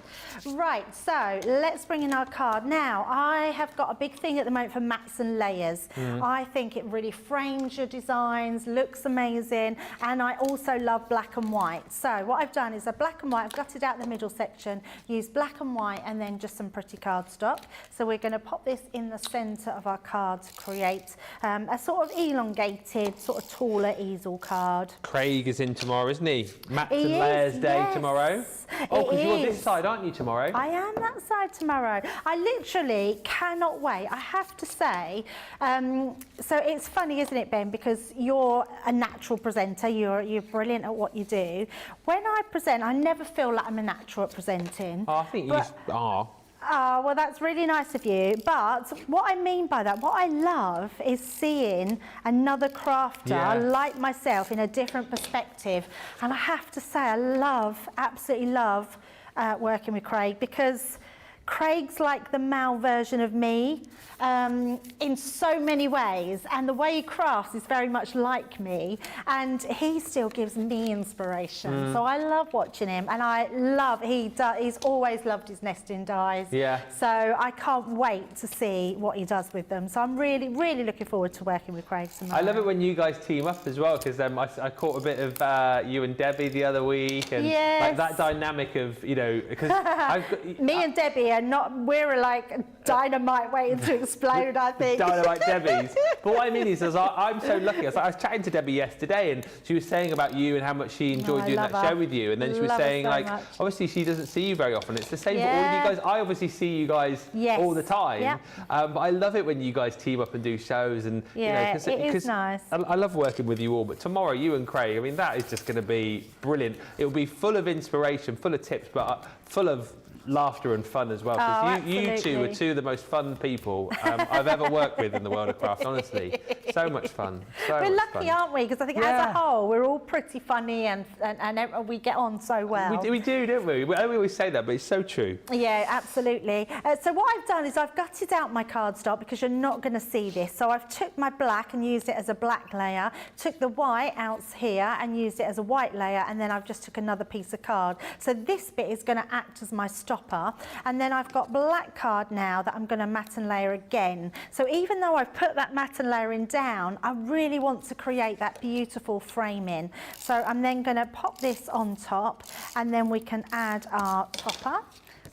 Right, so let's bring in our card. Now, I have got a big thing at the moment for mats and layers. I think it really frames your designs, looks amazing, and I also love black and white. So what I've done is a black and white, I've gutted out the middle section, used black and white, and then just some pretty cardstock. So we're going to pop this in the centre of our card to create a sort of elongated, sort of taller easel card. Craig is in tomorrow, isn't he? Mats and layers day tomorrow. Oh, because you're this side, aren't you, tomorrow? I am that side tomorrow. I literally cannot wait. I have to say, so it's funny, isn't it, Ben? Because you're a natural presenter. You're brilliant at what you do. When I present, I never feel like I'm a natural at presenting. Oh, I think you are. Oh, well, that's really nice of you. But what I mean by that, what I love is seeing another crafter like myself in a different perspective. And I have to say, I absolutely love working with Craig, because Craig's like the male version of me in so many ways, and the way he crafts is very much like me, and he still gives me inspiration. So I love watching him, and he's always loved his nesting dies. So I can't wait to see what he does with them. So I'm really, really looking forward to working with Craig tomorrow. I love it when you guys team up as well, because I caught a bit of you and Debbie the other week, and like that dynamic of, you know, because me and Debbie are not, we're like dynamite waiting to explode, I think. Dynamite Debbie's. But what I mean is, I'm so lucky. I was chatting to Debbie yesterday, and she was saying about you and how much she enjoyed doing that show with you. And then she was saying, like, obviously she doesn't see you very often. It's the same for all of you guys. I obviously see you guys all the time. But I love it when you guys team up and do shows. And you know, it is nice. I love working with you all. But tomorrow, you and Craig, I mean, that is just going to be brilliant. It will be full of inspiration, full of tips, but full of laughter and fun as well, because you two are two of the most fun people I've ever worked with in the world of craft, honestly. So much fun. We're lucky, aren't we? Because I think as a whole, we're all pretty funny, and we get on so well. We do, don't we? We always say that, but it's so true. Yeah, absolutely. So what I've done is I've gutted out my cardstock, because you're not going to see this. So I've took my black and used it as a black layer, took the white out here and used it as a white layer, and then I've just took another piece of card. So this bit is going to act as my stopper, and then I've got black card now that I'm going to matte and layer again. So even though I've put that matte and layering down, I really want to create that beautiful framing. So I'm then going to pop this on top, and then we can add our topper.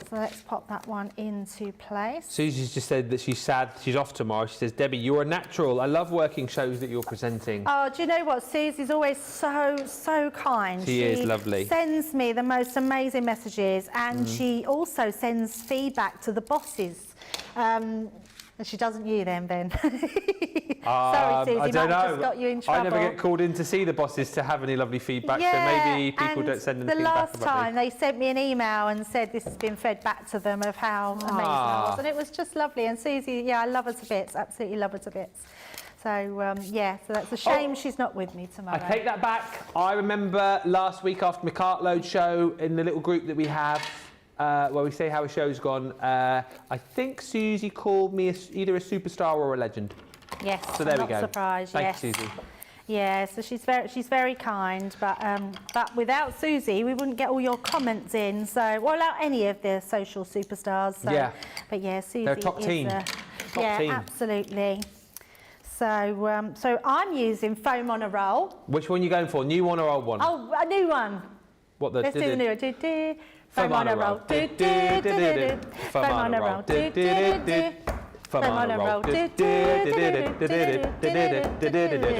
So let's pop that one into place. Susie's just said that she's sad she's off tomorrow. She says, Debbie, you're a natural. I love working shows that you're presenting. Oh, do you know what? Susie's always so kind. She is lovely. She sends me the most amazing messages, and she also sends feedback to the bosses. And she doesn't you then, Ben. Sorry, Susie, I don't know. just got you in trouble. I never get called in to see the bosses to have any lovely feedback, so maybe people don't send them feedback about me. The last time they sent me an email and said this has been fed back to them of how amazing I was, and it was just lovely. And Susie, I love her to bits, absolutely love her to bits. So yeah, so that's a shame she's not with me tomorrow. I take that back. I remember last week after my cartload show in the little group that we have, where we say how a show's gone, I think Susie called me either a superstar or a legend. Yes, so there we not go. Surprised, Thank yes. you, Susie. Yeah, so she's very kind, but without Susie, we wouldn't get all your comments in. So, well, without any of the social superstars. So, yeah. But yeah, Susie They're a top is team. Top team. Absolutely. So, so I'm using foam on a roll. Which one are you going for? New one or old one? Oh, a new one. What the? Let's do the new one. Foam on a roll. Foam on a roll. Foam on a roll.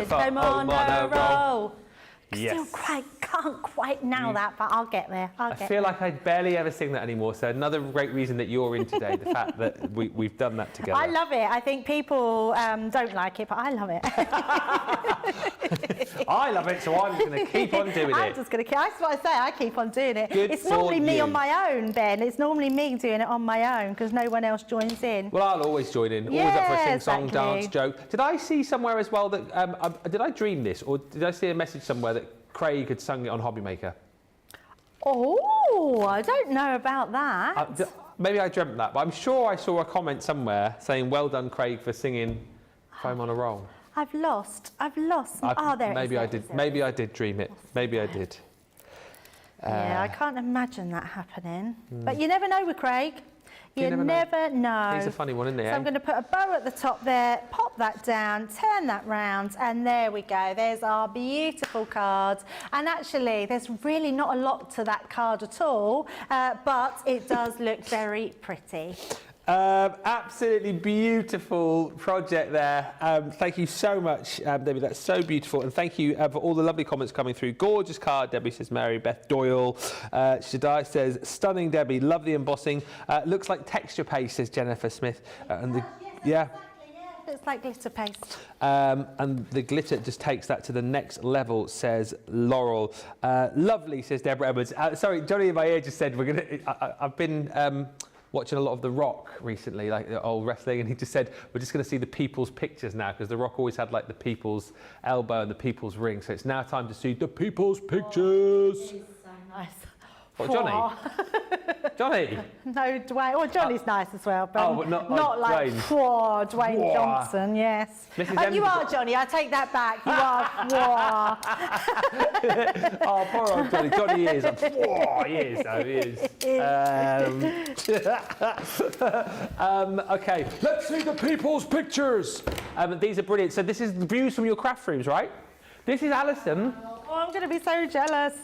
Foam on a roll. Still can't quite now that, but I'll get there. I feel like I barely ever sing that anymore. So another great reason that you're in today, the fact that we've done that together. I love it. I think people don't like it, but I love it. I love it, so I'm just going to keep on doing it. I'm just going to keep. That's what I say. I keep on doing it. Good it's normally for me you. on my own, Ben. It's normally me doing it on my own because no one else joins in. Well, I'll always join in. Always up for a sing-song, dance, joke. Did I see somewhere as well that did I dream this, or did I see a message somewhere that Craig had sung it on Hobbymaker? Oh, I don't know about that. Maybe I dreamt that, but I'm sure I saw a comment somewhere saying, "Well done, Craig, for singing Foam on a Roll." I've lost. Oh, there maybe it is. I did. Maybe I did dream it. Maybe I did. Yeah, I can't imagine that happening. But you never know with Craig. You never know. He's a funny one, isn't he? So I'm going to put a bow at the top there, pop that down, turn that round, and there we go. There's our beautiful card. And actually, there's really not a lot to that card at all, but it does look very pretty. Absolutely beautiful project there. Thank you so much, Debbie. That's so beautiful. And thank you for all the lovely comments coming through. Gorgeous card, Debbie, says Mary Beth Doyle. Shaddai says, stunning, Debbie. Love the embossing. Looks like texture paste, says Jennifer Smith. Yes, it's like glitter paste. And the glitter just takes that to the next level, says Laurel. Lovely, says Deborah Edwards. Sorry, Johnny in my ear just said, I've been... watching a lot of The Rock recently, like the old wrestling, and he just said, we're just going to see the people's pictures now, because The Rock always had like the people's elbow and the people's ring, so it's now time to see the people's pictures. It is so nice. What, Johnny? Johnny? No, Dwayne. Well, Johnny's nice as well, but not like Dwayne. Dwayne Johnson, yes. And you are, Johnny. I take that back. You are. Oh, poor old Johnny. Johnny is. He is, though. He is. Okay, let's see the people's pictures. These are brilliant. So this is the views from your craft rooms, right? This is Alison. Oh, I'm going to be so jealous.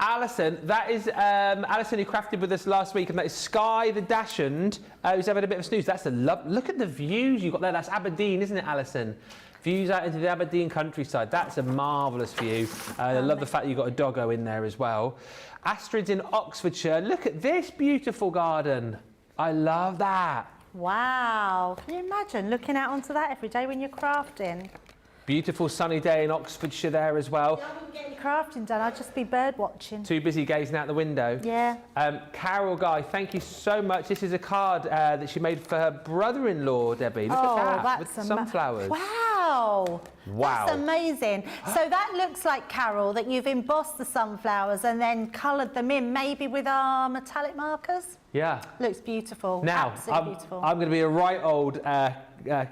Alison, that is Alison who crafted with us last week, and that is Sky the Dashund, who's having a bit of a snooze. That's a look at the views you've got there. That's Aberdeen, isn't it, Alison? Views out into the Aberdeen countryside. That's a marvellous view. I love the fact you've got a doggo in there as well. Astrid's in Oxfordshire. Look at this beautiful garden. I love that. Wow. Can you imagine looking out onto that every day when you're crafting? Beautiful sunny day in Oxfordshire there as well. I wouldn't get any crafting done, I'd just be bird watching. Too busy gazing out the window. Yeah. Carol Guy, thank you so much. This is a card that she made for her brother-in-law, Debbie. Look at that, with sunflowers. Wow. Wow. That's amazing. So that looks like, Carol, that you've embossed the sunflowers and then coloured them in, maybe with our metallic markers? Yeah. Looks beautiful. Now, absolutely beautiful. I'm going to be a right old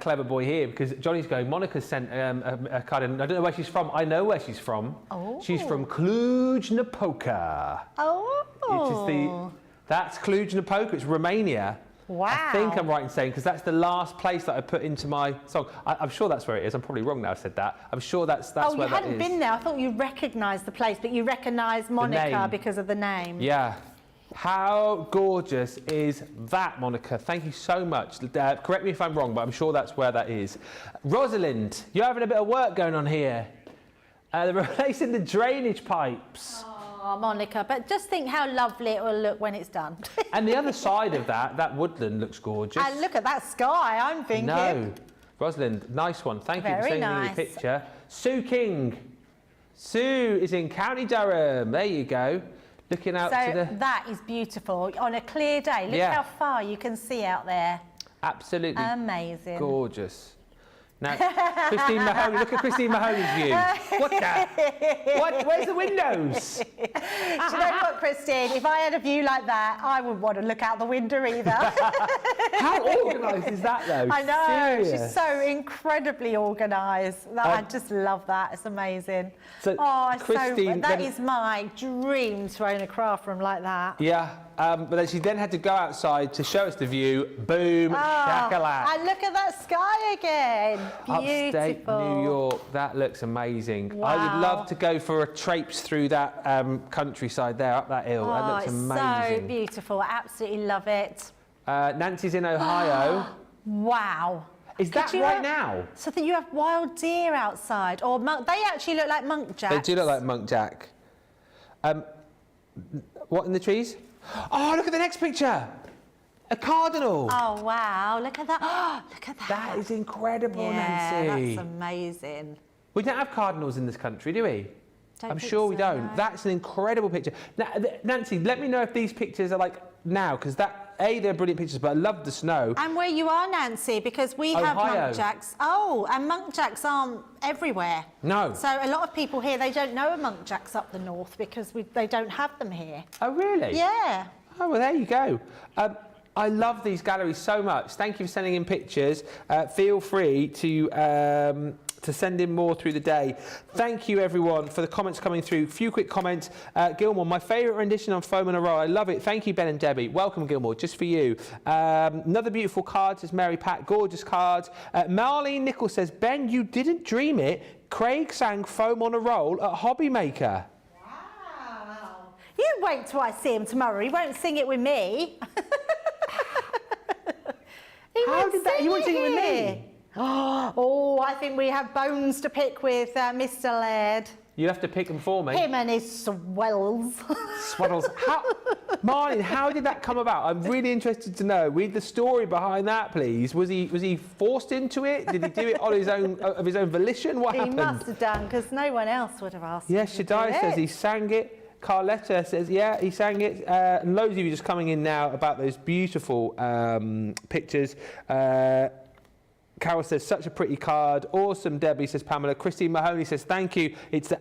clever boy here, because Johnny's going, Monica's sent a card in. I don't know where she's from. I know where she's from. Oh. She's from Cluj-Napoca. Oh. That's Cluj-Napoca. It's Romania. Wow. I think I'm right in saying, because that's the last place that I put into my song. I'm sure that's where it is. I'm probably wrong now I said that. I'm sure that's where that is. Oh, you hadn't been there. I thought you recognised the place, but you recognised Monica because of the name. Yeah. How gorgeous is that, Monica? Thank you so much. Correct me if I'm wrong, but I'm sure that's where that is. Rosalind, you're having a bit of work going on here. They're replacing the drainage pipes. Oh, Monica, but just think how lovely it will look when it's done. And the other side of that woodland looks gorgeous. And look at that sky, I'm thinking. No. Rosalind, nice one. Thank you for sending me the picture. Sue King. Sue is in County Durham. There you go. Looking out to the... that is beautiful. On a clear day, look how far you can see out there. Absolutely. Amazing. Gorgeous. Now, Christine Mahoney, look at Christine Mahoney's view. What the? What? Where's the windows? Do you know what, Christine? If I had a view like that, I wouldn't want to look out the window either. How organised is that, though? I know. Serious. She's so incredibly organised. I just love that. It's amazing. So, Christine, that is my dream to own a craft room like that. Yeah. But then she then had to go outside to show us the view. Boom, shakalak. And look at that sky again. Beautiful. Upstate New York, that looks amazing. Wow. I would love to go for a traipse through that countryside there, up that hill. That looks amazing. So beautiful. Absolutely love it. Nancy's in Ohio. Wow. Is that right now? So that you have wild deer outside, or they actually look like muntjacs. They do look like muntjac. What in the trees? Oh, look at the next picture. A cardinal. Oh, wow. Look at that. Oh, look at that. That is incredible, yeah, Nancy. That's amazing. We don't have cardinals in this country, do we? I'm think sure we so, don't. no. That's an incredible picture. Now, Nancy, let me know if these pictures are like now, because they're brilliant pictures, but I love the snow. And where you are, Nancy, because we have Ohio. muntjacs. Oh, and muntjacs aren't everywhere. No. So a lot of people here, they don't know a muntjacs up the north because they don't have them here. Oh, really? Yeah. Oh, well, there you go. I love these galleries so much. Thank you for sending in pictures. Feel free to send in more through the day. Thank you, everyone, for the comments coming through. Few quick comments. Gilmore, my favourite rendition on Foam in a Row. I love it. Thank you, Ben and Debbie. Welcome, Gilmore, just for you. Another beautiful card, says Mary Pat. Gorgeous cards. Marlene Nichols says, Ben, you didn't dream it. Craig sang Foam on a Roll at Hobby Maker. Wow. You wait till I see him tomorrow. He won't sing it with me. He won't sing it with me? Oh, I think we have bones to pick with Mr. Laird. You have to pick them for me. Him and his swells. Swaddles. Marlene, how did that come about? I'm really interested to know. Read the story behind that, please. Was he forced into it? Did he do it on his own of his own volition? What happened? He must have done, because no one else would have asked Yes, him to Shaddai do says it. he sang it. Carletta says, yeah, he sang it. And loads of you just coming in now about those beautiful pictures. Carol says, such a pretty card. Awesome, Debbie, says Pamela. Christine Mahoney says, thank you. It's the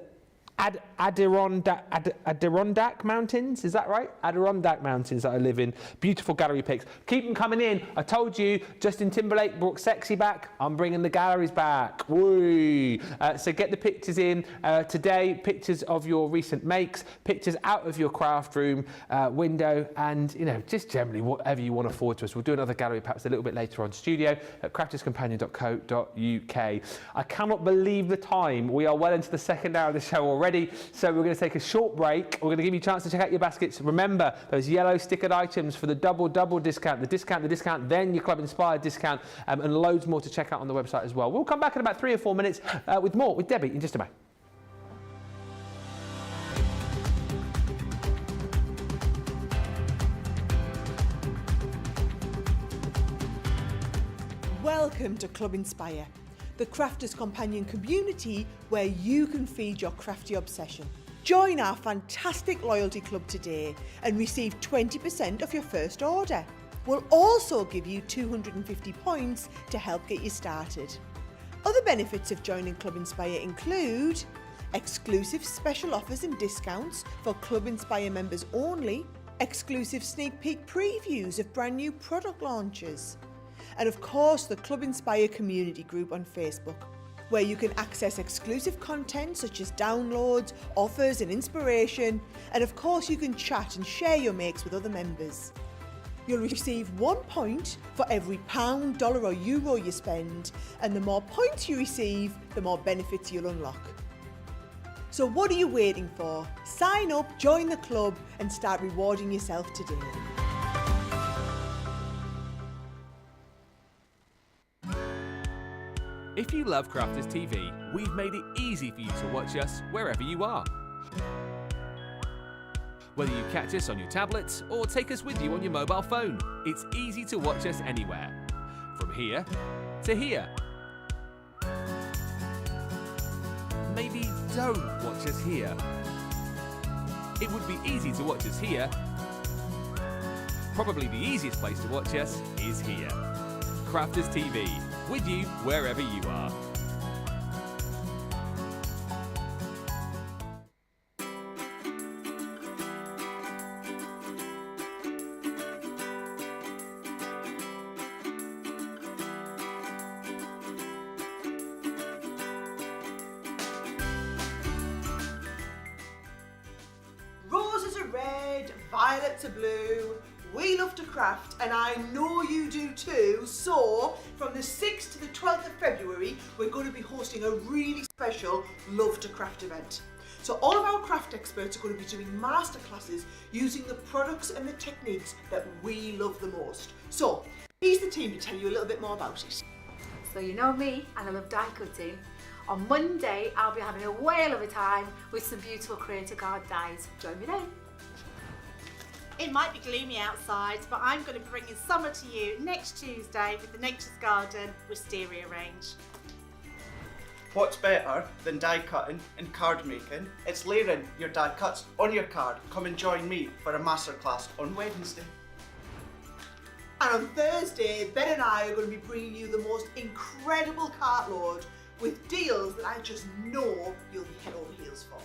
Adirondack Mountains, is that right? Adirondack Mountains that I live in. Beautiful gallery pics. Keep them coming in. I told you, Justin Timberlake brought sexy back. I'm bringing the galleries back. Woo! So get the pictures in today. Pictures of your recent makes, pictures out of your craft room window, and just generally whatever you want to forward to us. We'll do another gallery perhaps a little bit later on. Studio at crafterscompanion.co.uk. I cannot believe the time. We are well into the second hour of the show already. So we're going to take a short break. We're going to give you a chance to check out your baskets. Remember those yellow stickered items for the double discount, the discount, then your club inspired discount, and loads more to check out on the website as well. We'll come back in about 3 or 4 minutes with more with Debbie in just a moment. Welcome to Club Inspire, the Crafters Companion community where you can feed your crafty obsession. Join our fantastic loyalty club today and receive 20% off your first order. We'll also give you 250 points to help get you started. Other benefits of joining Club Inspire include exclusive special offers and discounts for Club Inspire members only, exclusive sneak peek previews of brand new product launches, and of course the Club Inspire community group on Facebook, where you can access exclusive content such as downloads, offers and inspiration, and of course you can chat and share your makes with other members. You'll receive 1 point for every £1, dollar or euro you spend, and the more points you receive, the more benefits you'll unlock. So what are you waiting for? Sign up, join the club and start rewarding yourself today. If you love Crafters TV, we've made it easy for you to watch us wherever you are. Whether you catch us on your tablets or take us with you on your mobile phone, it's easy to watch us anywhere. From here to here. Maybe don't watch us here. It would be easy to watch us here. Probably the easiest place to watch us is here. Crafters TV. with you wherever you are. Roses are red, violets are blue. We love to craft, and I know you do too. So, from the 6th to the 12th of February, we're going to be hosting a really special Love to Craft event. So all of our craft experts are going to be doing masterclasses using the products and the techniques that we love the most. So, here's the team to tell you a little bit more about it. So you know me, and I love die cutting. On Monday, I'll be having a whale of a time with some beautiful creator card dies. Join me then. It might be gloomy outside, but I'm going to be bringing summer to you next Tuesday with the Nature's Garden Wisteria range. What's better than die cutting and card making? It's layering your die cuts on your card. Come and join me for a masterclass on Wednesday. And on Thursday, Ben and I are going to be bringing you the most incredible cartload with deals that I just know you'll be head over heels for.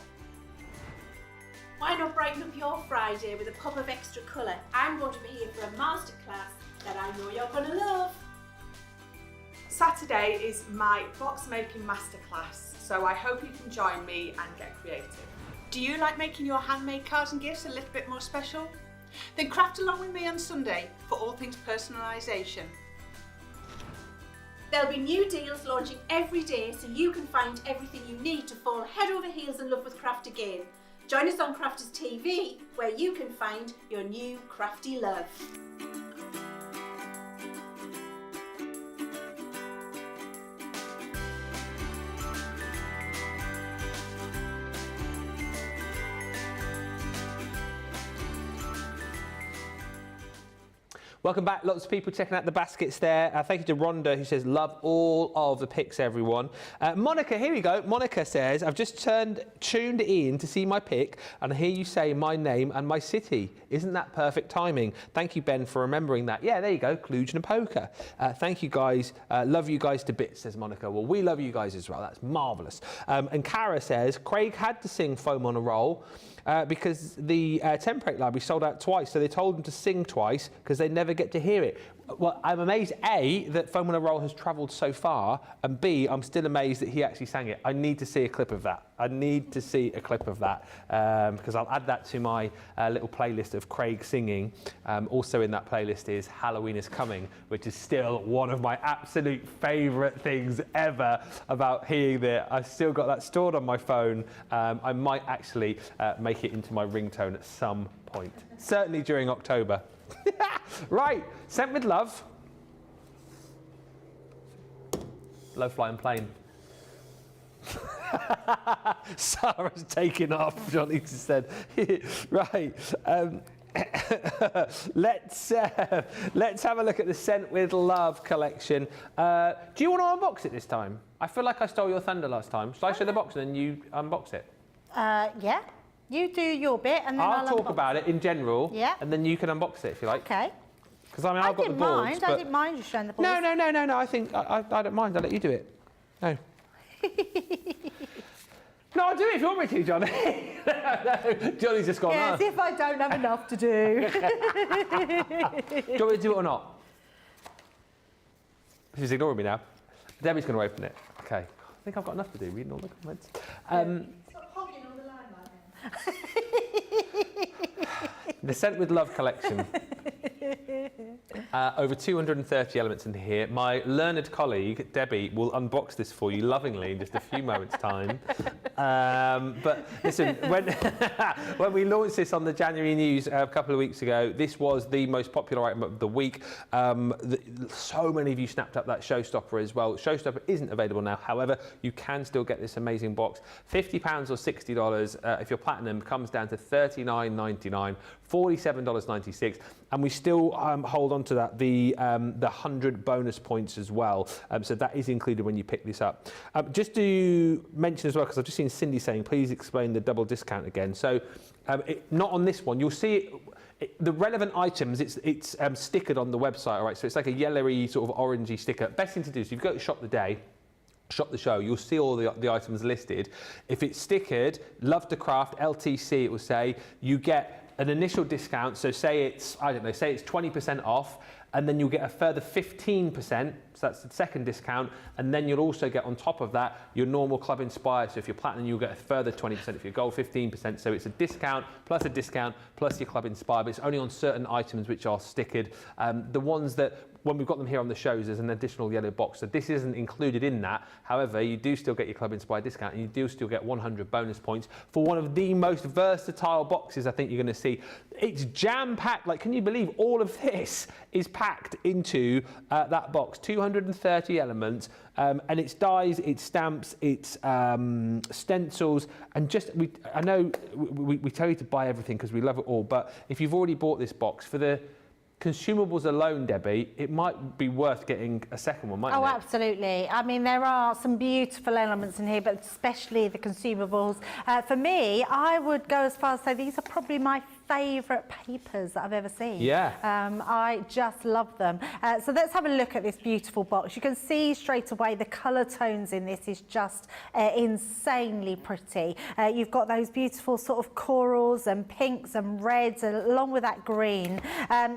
Why not brighten up your Friday with a pop of extra colour? I'm going to be here for a masterclass that I know you're going to love. Saturday is my box making masterclass, so I hope you can join me and get creative. Do you like making your handmade cards and gifts a little bit more special? Then craft along with me on Sunday for all things personalisation. There'll be new deals launching every day so you can find everything you need to fall head over heels in love with craft again. Join us on Crafters TV where you can find your new crafty love. Welcome back. Lots of people checking out the baskets there. Thank you to Rhonda, who says, love all of the pics, everyone. Monica, here we go. Monica says, I've just tuned in to see my pic and I hear you say my name and my city. Isn't that perfect timing? Thank you, Ben, for remembering that. Yeah, there you go. Cluj-Napoca. Thank you, guys. Love you guys to bits, says Monica. Well, we love you guys as well. That's marvellous. And Cara says, Craig had to sing Foam on a Roll because the template library sold out twice, so they told him to sing twice because they never get to hear it. Well, I'm amazed, A, that Foam on a Roll has travelled so far, and B, I'm still amazed that he actually sang it. I need to see a clip of that. I need to see a clip of that because I'll add that to my little playlist of Craig singing. Also in that playlist is Halloween is Coming, which is still one of my absolute favourite things ever about hearing that. I've still got that stored on my phone. I might actually make it into my ringtone at some point, certainly during October. Right, Sent with Love. Low flying plane. Sarah's taking off, Johnny just said. Right. Let's have a look at the Sent with Love collection. Do you want to unbox it this time? I feel like I stole your thunder last time. Shall I show the box and then you unbox it? Yeah. You do your bit and then I'll talk about it in general. Yeah. And then you can unbox it if you like. Okay. Because I mean, I've got the boards. I didn't mind you showing the boards. No. I think I don't mind. I'll let you do it. No. No, I'll do it if you want me to, Johnny. No. Johnny's just gone. Yeah, as if I don't have enough to do. Do you want me to do it or not? She's ignoring me now. Debbie's going to open it. Okay. I think I've got enough to do reading all the comments. Stop hogging all the limelight then. The Sent with Love collection. Over 230 elements in here. My learned colleague, Debbie, will unbox this for you lovingly in just a few moments' time. But listen, when we launched this on the January news a couple of weeks ago, this was the most popular item of the week. So many of you snapped up that Showstopper as well. Showstopper isn't available now. However, you can still get this amazing box. £50 or $60 if you're platinum, comes down to $39.99, $47.96. And we still hold on to that, the 100 bonus points as well. So that is included when you pick this up. Just to mention as well, because I've just seen Cindy saying, please explain the double discount again. So not on this one. You'll see it the relevant items, it's stickered on the website, all right? So it's like a yellowy, sort of orangey sticker. Best thing to do is, if you go to Shop the Day, Shop the Show, you'll see all the items listed. If it's stickered, Love to Craft, LTC, it will say, you get an initial discount. So say it's, I don't know, say it's 20% off, and then you'll get a further 15%, so that's the second discount, and then you'll also get on top of that your normal Club Inspire. So if you're Platinum, you'll get a further 20%, if you're Gold, 15%. So it's a discount plus your Club Inspire, but it's only on certain items which are stickered. The ones that, when we've got them here on the shows, there's an additional yellow box, so this isn't included in that. However, you do still get your Club Inspire discount, and you do still get 100 bonus points for one of the most versatile boxes I think you're going to see. It's jam-packed. Like, can you believe all of this is packed into that box? 230 elements, and it's dies, it's stamps, it's stencils, and just, I know we tell you to buy everything because we love it all, but if you've already bought this box, for the consumables alone, Debbie, it might be worth getting a second one, mightn't it? Oh, absolutely. I mean, there are some beautiful elements in here, but especially the consumables. For me, I would go as far as to say these are probably my favourite papers that I've ever seen. Yeah. I just love them. So let's have a look at this beautiful box. You can see straight away the colour tones in this is just insanely pretty. You've got those beautiful sort of corals and pinks and reds along with that green.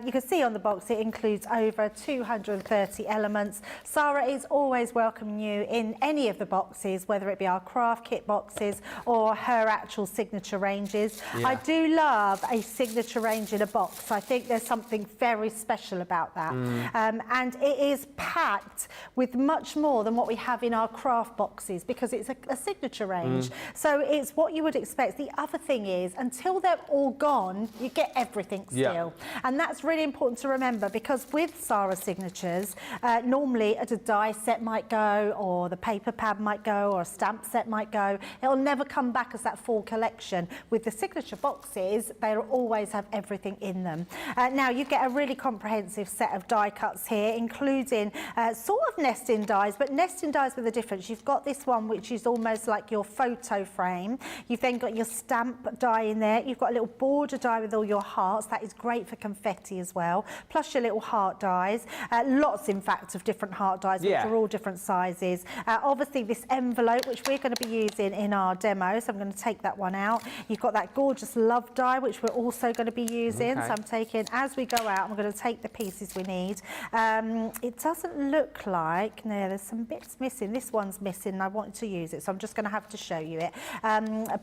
You can see on the box it includes over 230 elements. Sarah is always welcoming you in any of the boxes, whether it be our craft kit boxes or her actual signature ranges. Yeah. I do love a signature range in a box. I think there's something very special about that. And it is packed with much more than what we have in our craft boxes, because it's a signature range. So it's what you would expect. The other thing is, until they're all gone, you get everything still. Yeah. And that's really important to remember, because with Sarah signatures, normally a die set might go, or the paper pad might go, or a stamp set might go. It'll never come back as that full collection. With the signature boxes, they'll always have everything in them. Now you get a really comprehensive set of die cuts here, including sort of nesting dies, but nesting dies with a difference. You've got this one which is almost like your photo frame. You've then got your stamp die in there. You've got a little border die with all your hearts. That is great for confetti as well, plus your little heart dies. Lots, in fact, of different heart dies, which are all different sizes. Obviously this envelope, which we're going to be using in our demo, so I'm going to take that one out. You've got that gorgeous love die, which we're also going to be using. So I'm taking, as we go out, I'm going to take the pieces we need. It doesn't look like, no, there's some bits missing. This one's missing and I wanted to use it, so I'm just going to have to show you it.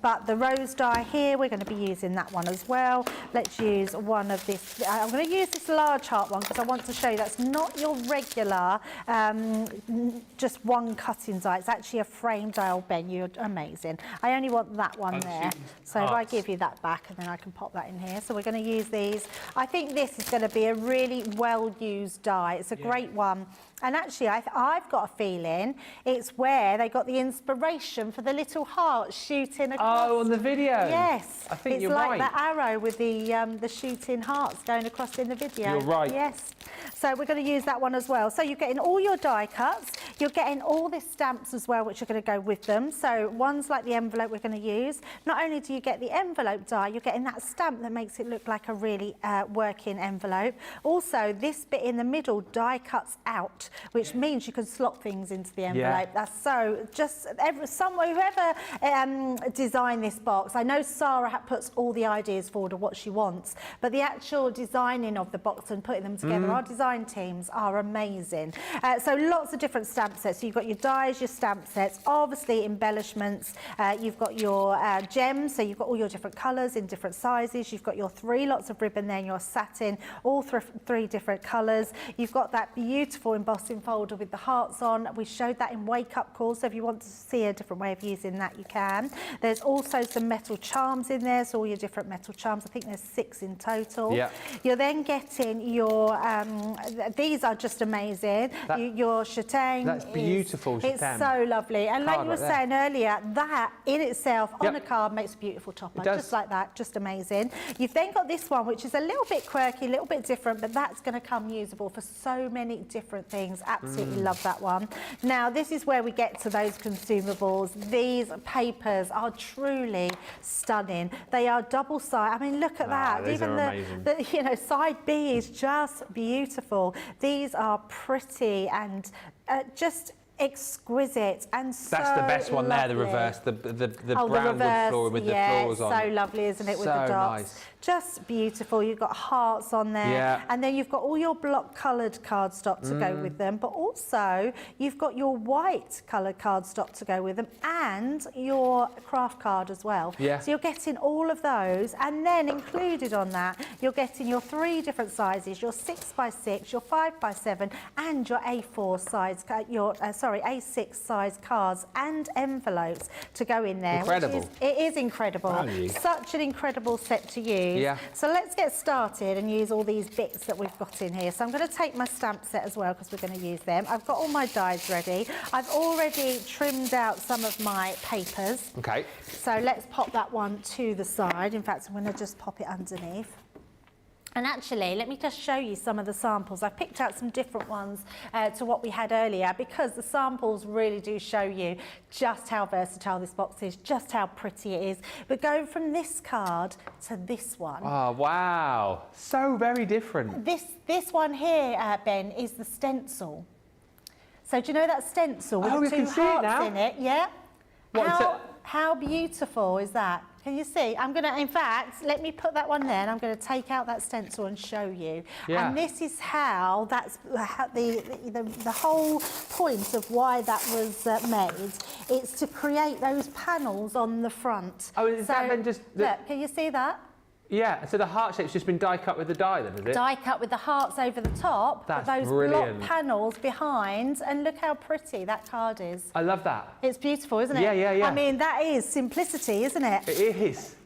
But the rose die here, we're going to be using that one as well. Let's use one of this. I'm going to use this large heart one because I want to show you that's not your regular just one cutting die. It's actually a frame die. Oh, Ben, you're amazing. I only want that one there. So if I give you that back, and then I can pop that in here. So we're going to use these. I think this is going to be a really well-used die. It's a great one. And actually, I've got a feeling it's where they got the inspiration for the little heart shooting across. Oh, on the video? Yes. I think it's you're like right. that arrow with the shooting hearts going across in the video. You're right. Yes. So we're going to use that one as well. So you're getting all your die cuts. You're getting all the stamps as well, which are going to go with them. So ones like the envelope we're going to use. Not only do you get the envelope die, you're getting that stamp that makes it look like a really working envelope. Also, this bit in the middle die cuts out, which means you can slot things into the envelope. That's so, just whoever designed this box, I know Sarah puts all the ideas forward of what she wants, but the actual designing of the box and putting them together, our design teams are amazing. So lots of different stamp sets. So you've got your dies, your stamp sets, obviously embellishments. You've got your gems, so you've got all your different colours in different sizes. You've got your 3 lots of ribbon there, and your satin, all 3 different colours. You've got that beautiful embossing folder with the hearts on. We showed that in Wake Up Call, so if you want to see a different way of using that, you can. There's also some metal charms in there, so all your different metal charms. I think there's 6 in total. You're then getting your, these are just amazing. Your châtain. That's beautiful, It's so lovely. And like you were saying earlier, that in itself on a card makes a beautiful topper. Just like that, just amazing. You've then got this one, which is a little bit quirky, a little bit different, but that's going to come usable for so many different things. Absolutely love that one. Now, this is where we get to those consumables. These papers are truly stunning. They are double-sided. I mean, look at that. These Even are amazing. the, you know, side B is just beautiful. These are pretty and just exquisite and so That's the best one there, the lovely. reverse, the Oh, brown the reverse, wood floor with yeah, the florals on. so lovely, isn't it, with So the dots? nice. Just beautiful. You've got hearts on there, Yeah. and then you've got all your block coloured cardstock to go with them, but also you've got your white coloured cardstock to go with them, and your craft card as well. Yeah. So you're getting all of those, and then included on that, you're getting your 3 different sizes: your 6x6, your 5x7, and your A4 size, A6 size cards and envelopes to go in there. Incredible. It is incredible. Value. Such an incredible set to use. Yeah. So let's get started and use all these bits that we've got in here. So I'm going to take my stamp set as well because we're going to use them. I've got all my dies ready. I've already trimmed out some of my papers. Okay. So let's pop that one to the side. In fact, I'm going to just pop it underneath. And actually, let me just show you some of the samples. I picked out some different ones to what we had earlier, because the samples really do show you just how versatile this box is, just how pretty it is. But going from this card to this one. Oh, wow. So very different. This one here, Ben, is the stencil. So do you know that stencil with Oh, the we 2 can see it hearts now. in it? Yeah. What, How beautiful is that? Can you see? I'm going to, in fact, let me put that one there, and I'm going to take out that stencil and show you. Yeah. And this is how, that's how the whole point of why that was made. It's to create those panels on the front. Oh, is that then just Look, can you see that? Yeah, so the heart shape's just been die cut with the die then, is it? Die cut with the hearts over the top, That's but those brilliant. block panels behind, and look how pretty that card is. I love that. It's beautiful, isn't it? Yeah, yeah, yeah. I mean, that is simplicity, isn't it? It is.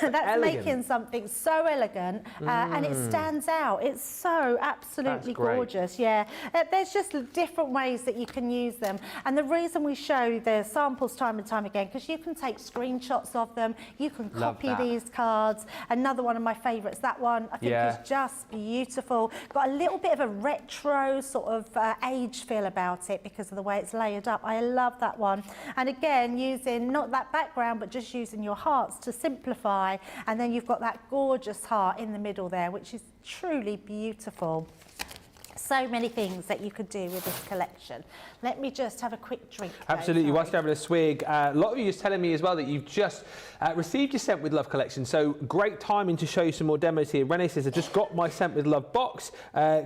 That's elegant. making something so elegant, and it stands out. It's so absolutely That's great. gorgeous. Yeah, there's just different ways that you can use them, and the reason we show the samples time and time again, because you can take screenshots of them, you can Love copy that. these cards. Another one of my favourites, that one I think Yeah. is just beautiful. Got a little bit of a retro sort of age feel about it because of the way it's layered up. I love that one, and again, using not that background but just using your hearts to simplify, and then you've got that gorgeous heart in the middle there, which is truly beautiful. So many things that you could do with this collection. Let me just have a quick drink. though, Absolutely. sorry. Whilst you're having a swig, a lot of you are telling me as well that you've just received your Scent with Love collection. So great timing to show you some more demos here. Renee says, I just got my Scent with Love box.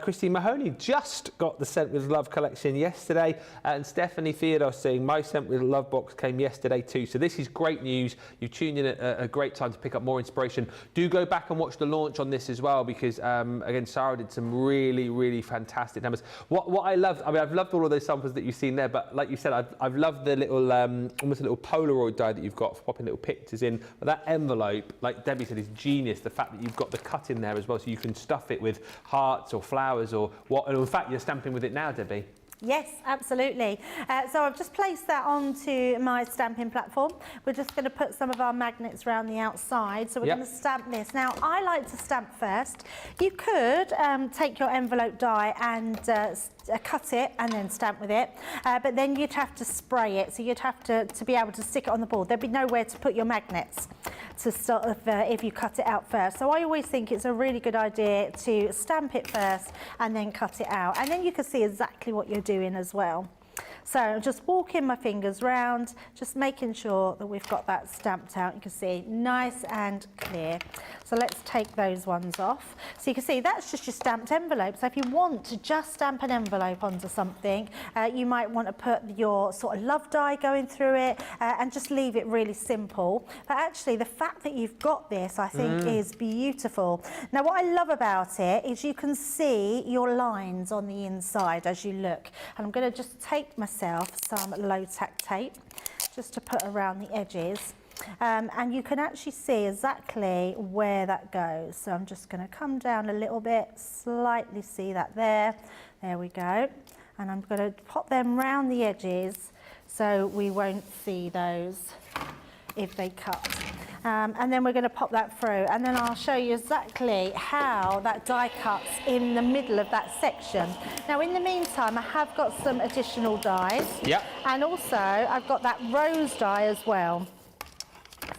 Christine Mahoney just got the Scent with Love collection yesterday. And Stephanie Theodore saying, my Scent with Love box came yesterday too. So this is great news. You've tuned in at a great time to pick up more inspiration. Do go back and watch the launch on this as well, because again, Sarah did some really, really fantastic numbers. What I loved, I mean, I've loved all of those samples that you've seen there, but like you said, I've loved the little, almost a little Polaroid die that you've got for popping little pictures in. But that envelope, like Debbie said, is genius. The fact that you've got the cut in there as well, so you can stuff it with hearts or flowers or what. And in fact, you're stamping with it now, Debbie. Yes, absolutely. So I've just placed that onto my stamping platform. We're just going to put some of our magnets around the outside. So we're Yep. going to stamp this. Now, I like to stamp first. You could take your envelope die and cut it and then stamp with it. But then you'd have to spray it. So you'd have to be able to stick it on the board. There'd be nowhere to put your magnets to sort of if you cut it out first. So I always think it's a really good idea to stamp it first and then cut it out. And then you can see exactly what you're doing as well. So I'm just walking my fingers round, just making sure that we've got that stamped out. You can see nice and clear. So let's take those ones off. So you can see that's just your stamped envelope. So if you want to just stamp an envelope onto something, you might want to put your sort of love die going through it and just leave it really simple. But actually the fact that you've got this, I think, is beautiful. Now what I love about it is you can see your lines on the inside as you look. And I'm going to just take myself some low-tack tape just to put around the edges. And you can actually see exactly where that goes. So I'm just going to come down a little bit, slightly see that there. There we go. And I'm going to pop them round the edges so we won't see those if they cut. And then we're going to pop that through, and then I'll show you exactly how that die cuts in the middle of that section. Now in the meantime, I have got some additional dies. Yep. And also I've got that rose die as well.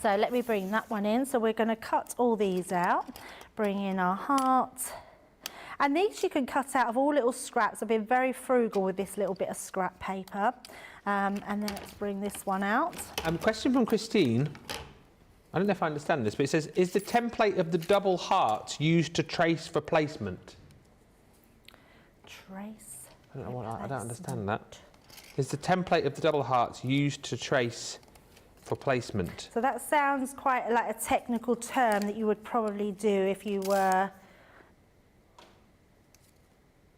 So let me bring that one in. So we're going to cut all these out, bring in our heart. And these you can cut out of all little scraps. I've been very frugal with this little bit of scrap paper. And then let's bring this one out. Question from Christine. I don't know if I understand this, but it says, is the template of the double hearts used to trace for placement? Trace? I don't understand that. Is the template of the double hearts used to trace for placement? So that sounds quite like a technical term that you would probably do if you were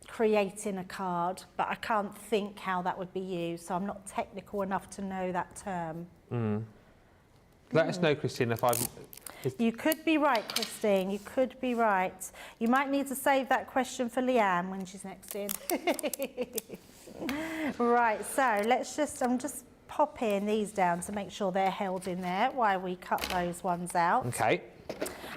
creating a card, but I can't think how that would be used, so I'm not technical enough to know that term. Let us know, Christine, if I've... You could be right, Christine, you could be right. You might need to save that question for Leanne when she's next in. Right, so I'm just popping these down to make sure they're held in there while we cut those ones out. Okay.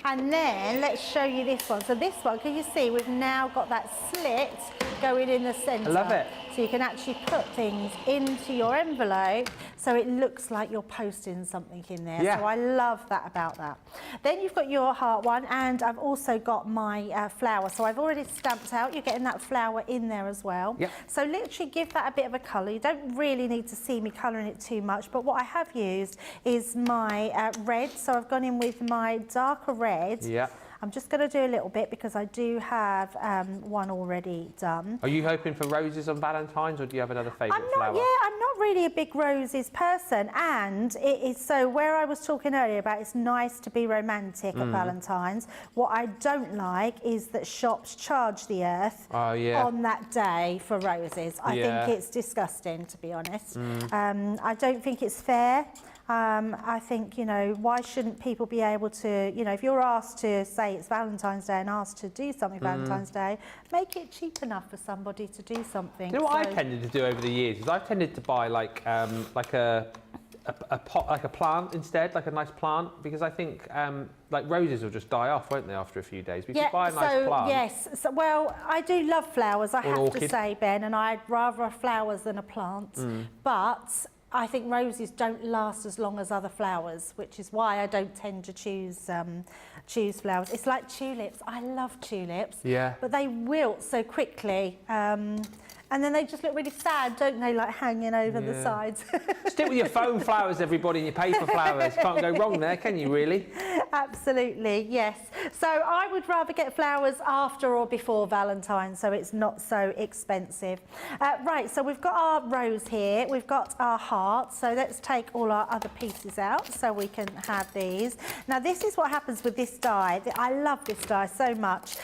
And then let's show you this one. So this one, can you see we've now got that slit going in the centre. I love it. So you can actually put things into your envelope so it looks like you're posting something in there. Yeah. So I love that about that. Then you've got your heart one, and I've also got my flower. So I've already stamped out. You're getting that flower in there as well. Yep. So literally give that a bit of a colour. You don't really need to see me colouring it too much, but what I have used is my red. So I've gone in with my darker red. Yeah. I'm just going to do a little bit because I do have one already done. Are you hoping for roses on Valentine's, or do you have another favourite flower? Yeah, I'm not really a big roses person, and it is so where I was talking earlier about it's nice to be romantic at Valentine's. What I don't like is that shops charge the earth on that day for roses. I think it's disgusting, to be honest. I don't think it's fair. I think, you know, why shouldn't people be able to, you know, if you're asked to say it's Valentine's Day and asked to do something Valentine's Day, make it cheap enough for somebody to do something. You know what I've tended to do over the years is I've tended to buy like a pot, like a plant instead, like a nice plant, because I think like roses will just die off, won't they, after a few days? But if you buy a nice plant. Yes, so, well, I do love flowers, I have to say, Ben, and I'd rather have flowers than a plant, but I think roses don't last as long as other flowers, which is why I don't tend to choose flowers. It's like tulips. I love tulips, but they wilt so quickly. And then they just look really sad, don't they, like hanging over the sides. Stick with your foam flowers, everybody, and your paper flowers. Can't go wrong there, can you, really? Absolutely, yes. So I would rather get flowers after or before Valentine's, so it's not so expensive. Right, so we've got our rose here, we've got our heart, so let's take all our other pieces out so we can have these. Now, this is what happens with this die. I love this die so much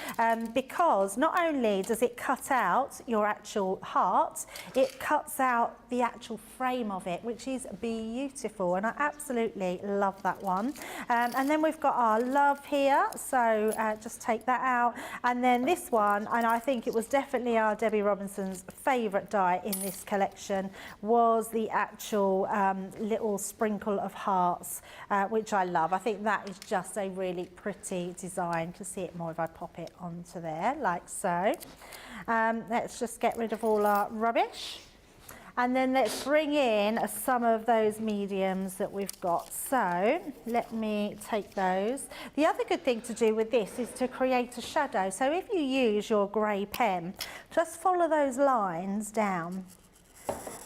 because not only does it cut out your actual heart, it cuts out the actual frame of it, which is beautiful, and I absolutely love that one. And then we've got our love here, so just take that out. And then this one, and I think it was definitely our Debbie Robinson's favourite die in this collection, was the actual little sprinkle of hearts, which I love. I think that is just a really pretty design. You can see it more if I pop it onto there, like so. Let's just get rid of all our rubbish. And then let's bring in some of those mediums that we've got. So let me take those. The other good thing to do with this is to create a shadow. So if you use your grey pen, just follow those lines down.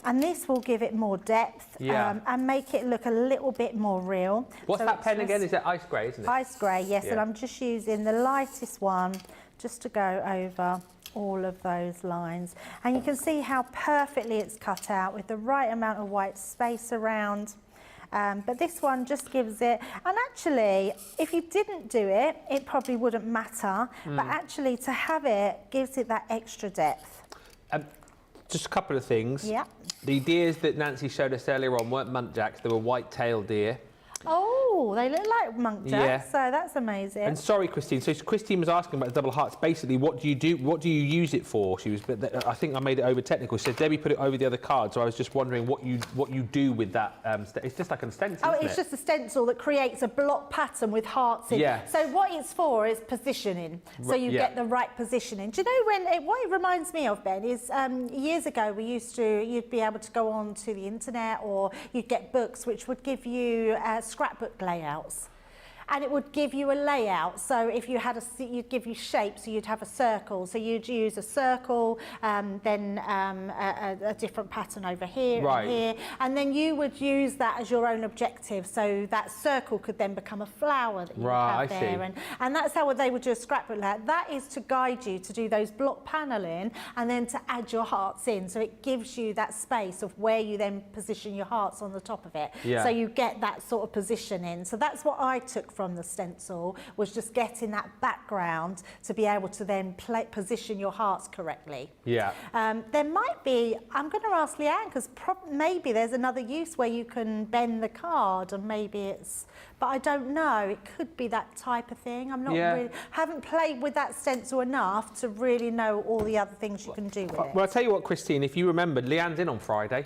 And this will give it more depth and make it look a little bit more real. What's that pen again? Is it ice grey, isn't it? Ice grey, yes. And I'm just using the lightest one just to go over all of those lines, and you can see how perfectly it's cut out with the right amount of white space around. But this one just gives it, and actually if you didn't do it, it probably wouldn't matter, but actually to have it gives it that extra depth. Just a couple of things. Yeah. The deers that Nancy showed us earlier on weren't muntjacks, they were white-tailed deer. Oh, they look like monk jacks, Yeah. so that's amazing. And sorry, Christine. So Christine was asking about the double hearts. Basically, what do you do? What do you use it for? She was. But I think I made it over technical. She said Debbie put it over the other card. So I was just wondering what you do with that. It's just like a stencil. Oh, isn't it's it? just a stencil that creates a block pattern with hearts in. Yeah. So what it's for is positioning. So you get the right positioning. Do you know what it reminds me of, Ben, is years ago you'd be able to go on to the internet, or you'd get books which would give you scrapbook layouts. And it would give you a layout. So if you had you'd give you shapes, so you'd have a circle. So you'd use a circle, then a different pattern over here and here. And then you would use that as your own objective. So that circle could then become a flower that you would have there. And that's how they would do a scrapbook layout. That is to guide you to do those block paneling and then to add your hearts in. So it gives you that space of where you then position your hearts on the top of it. Yeah. So you get that sort of positioning. So that's what I took from the stencil, was just getting that background to be able to then position your hearts correctly. Yeah. There might be, I'm going to ask Leanne, because maybe there's another use where you can bend the card, and maybe it's, but I don't know, it could be that type of thing. I'm not really, haven't played with that stencil enough to really know all the other things you can do with it. Well, I'll tell you what, Christine, if you remembered, Leanne's in on Friday.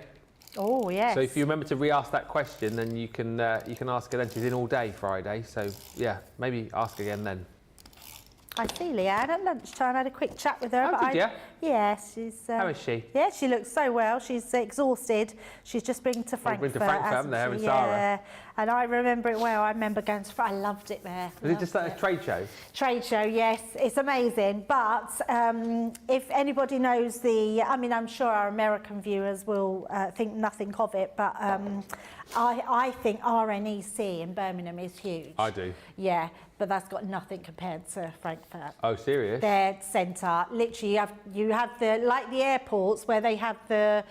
Oh, yes. So if you remember to re-ask that question, then you can ask her then. She's in all day Friday, so yeah, maybe ask again then. I see Leanne at lunchtime. I had a quick chat with her. Oh, did you? Yeah, she's... How is she? Yeah, she looks so well. She's exhausted. She's just been to Frankfurt. Been to Frankfurt, haven't they, with Sarah? Yeah, and I remember it well. I remember going to... I loved it there. Was it just like a trade show? Trade show, yes. It's amazing. But if anybody knows I mean, I'm sure our American viewers will think nothing of it, but I think RNEC in Birmingham is huge. I do. Yeah, but that's got nothing compared to Frankfurt. Oh, serious? Their centre, literally, you have the, like the airports where they have the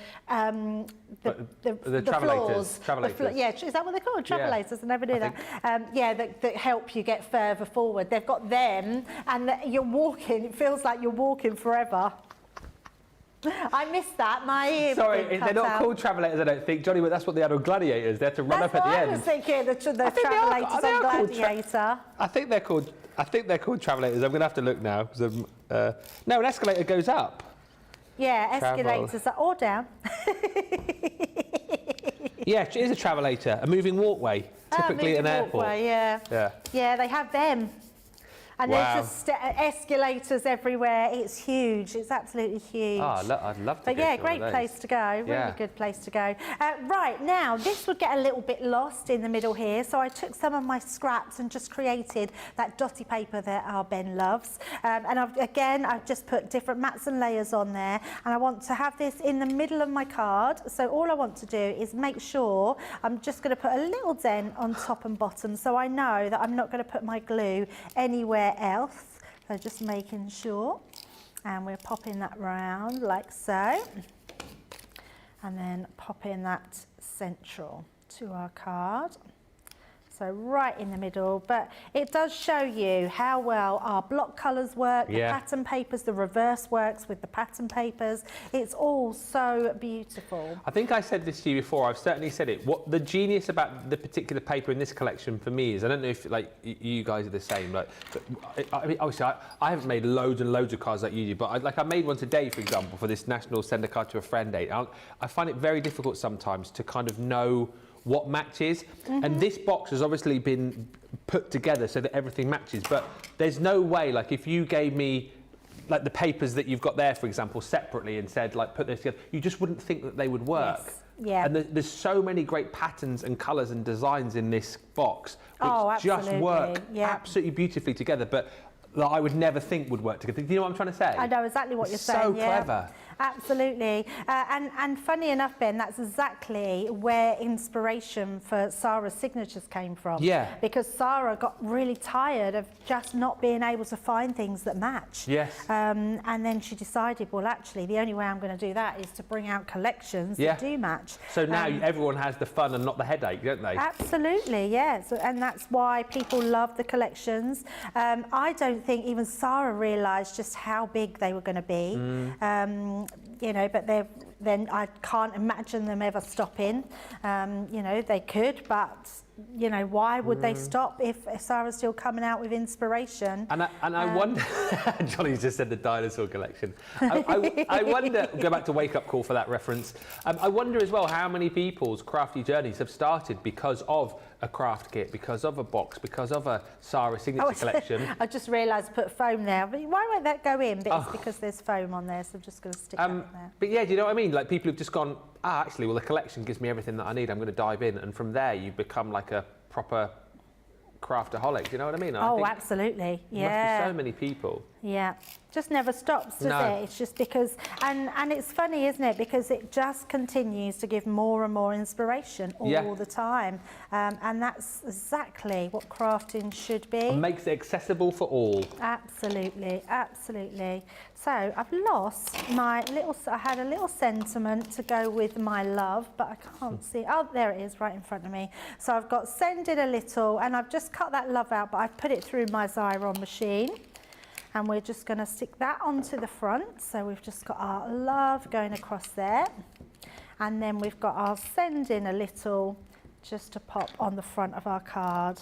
floors. Travelators. Yeah, is that what they're called? Travelators? I never knew that. That help you get further forward. They've got them, and you're walking. It feels like you're walking forever. I missed that. My ear. Sorry, they're not called travelators, I don't think, Johnny, but that's what they had on Gladiators. They had to run up at the end. I was thinking the travelators on Gladiator. I think they're called travelators. I'm going to have to look now. No, an escalator goes up. Yeah, escalators are all down. Yeah, it is a travelator, a moving walkway, typically at an airport. Walkway, yeah. Yeah, they have them. And there's just escalators everywhere. It's huge. It's absolutely huge. Oh, I'd love to. But yeah, great place to go. Really good place to go. Right, now, this would get a little bit lost in the middle here. So I took some of my scraps and just created that dotty paper that our Ben loves. And I've just put different mats and layers on there. And I want to have this in the middle of my card. So all I want to do is make sure I'm just going to put a little dent on top and bottom, so I know that I'm not going to put my glue anywhere else. So just making sure, and we're popping that round like so, and then popping that central to our card. So right in the middle, but it does show you how well our block colours work, the pattern papers, the reverse works with the pattern papers. It's all so beautiful. I think I said this to you before, I've certainly said it. What the genius about the particular paper in this collection for me is, I don't know if like you guys are the same, but I mean, obviously I haven't made loads and loads of cards like you do, but I made one today, for example, for this National Send a Card to a Friend Day. I find it very difficult sometimes to kind of know what matches, and this box has obviously been put together so that everything matches, but there's no way, like if you gave me like the papers that you've got there, for example, separately and said like put this together, you just wouldn't think that they would work. Yes. Yeah. And there's so many great patterns and colours and designs in this box which just work absolutely beautifully together, but that I would never think would work together. Do you know what I'm trying to say? I know exactly what you're saying. So clever. Absolutely. And funny enough, Ben, that's exactly where inspiration for Sarah's signatures came from. Yeah. Because Sarah got really tired of just not being able to find things that match. Yes. And then she decided, well, actually, the only way I'm going to do that is to bring out collections that do match. So now everyone has the fun and not the headache, don't they? Absolutely, yes. And that's why people love the collections. I don't think even Sarah realised just how big they were going to be. You know, but then I can't imagine them ever stopping. You know, they could, but you know, why would they stop if Sarah's still coming out with inspiration? And I wonder, Johnny's just said the dinosaur collection. I wonder, go back to Wake Up Call for that reference. I wonder as well how many people's crafty journeys have started because of a craft kit, because of a box, because of a Sarah signature collection. I just realised I put foam there, but why won't that go in? But it's because there's foam on there, so I'm just going to stick that in there. But yeah, do you know what I mean? Like people have just gone, actually, well, the collection gives me everything that I need. I'm going to dive in, and from there you become like a proper craftaholic. Do you know what I mean? Oh, absolutely. Yeah. Must be so many people. Yeah, just never stops, does it? It's just because, and it's funny, isn't it? Because it just continues to give more and more inspiration all the time, and that's exactly what crafting should be. It makes it accessible for all. Absolutely, absolutely. So I've lost my little. I had a little sentiment to go with my love, but I can't see. Oh, there it is, right in front of me. So I've got send it a little, and I've just cut that love out, but I've put it through my Xyron machine. And we're just going to stick that onto the front. So we've just got our love going across there. And then we've got our send in a little just to pop on the front of our card.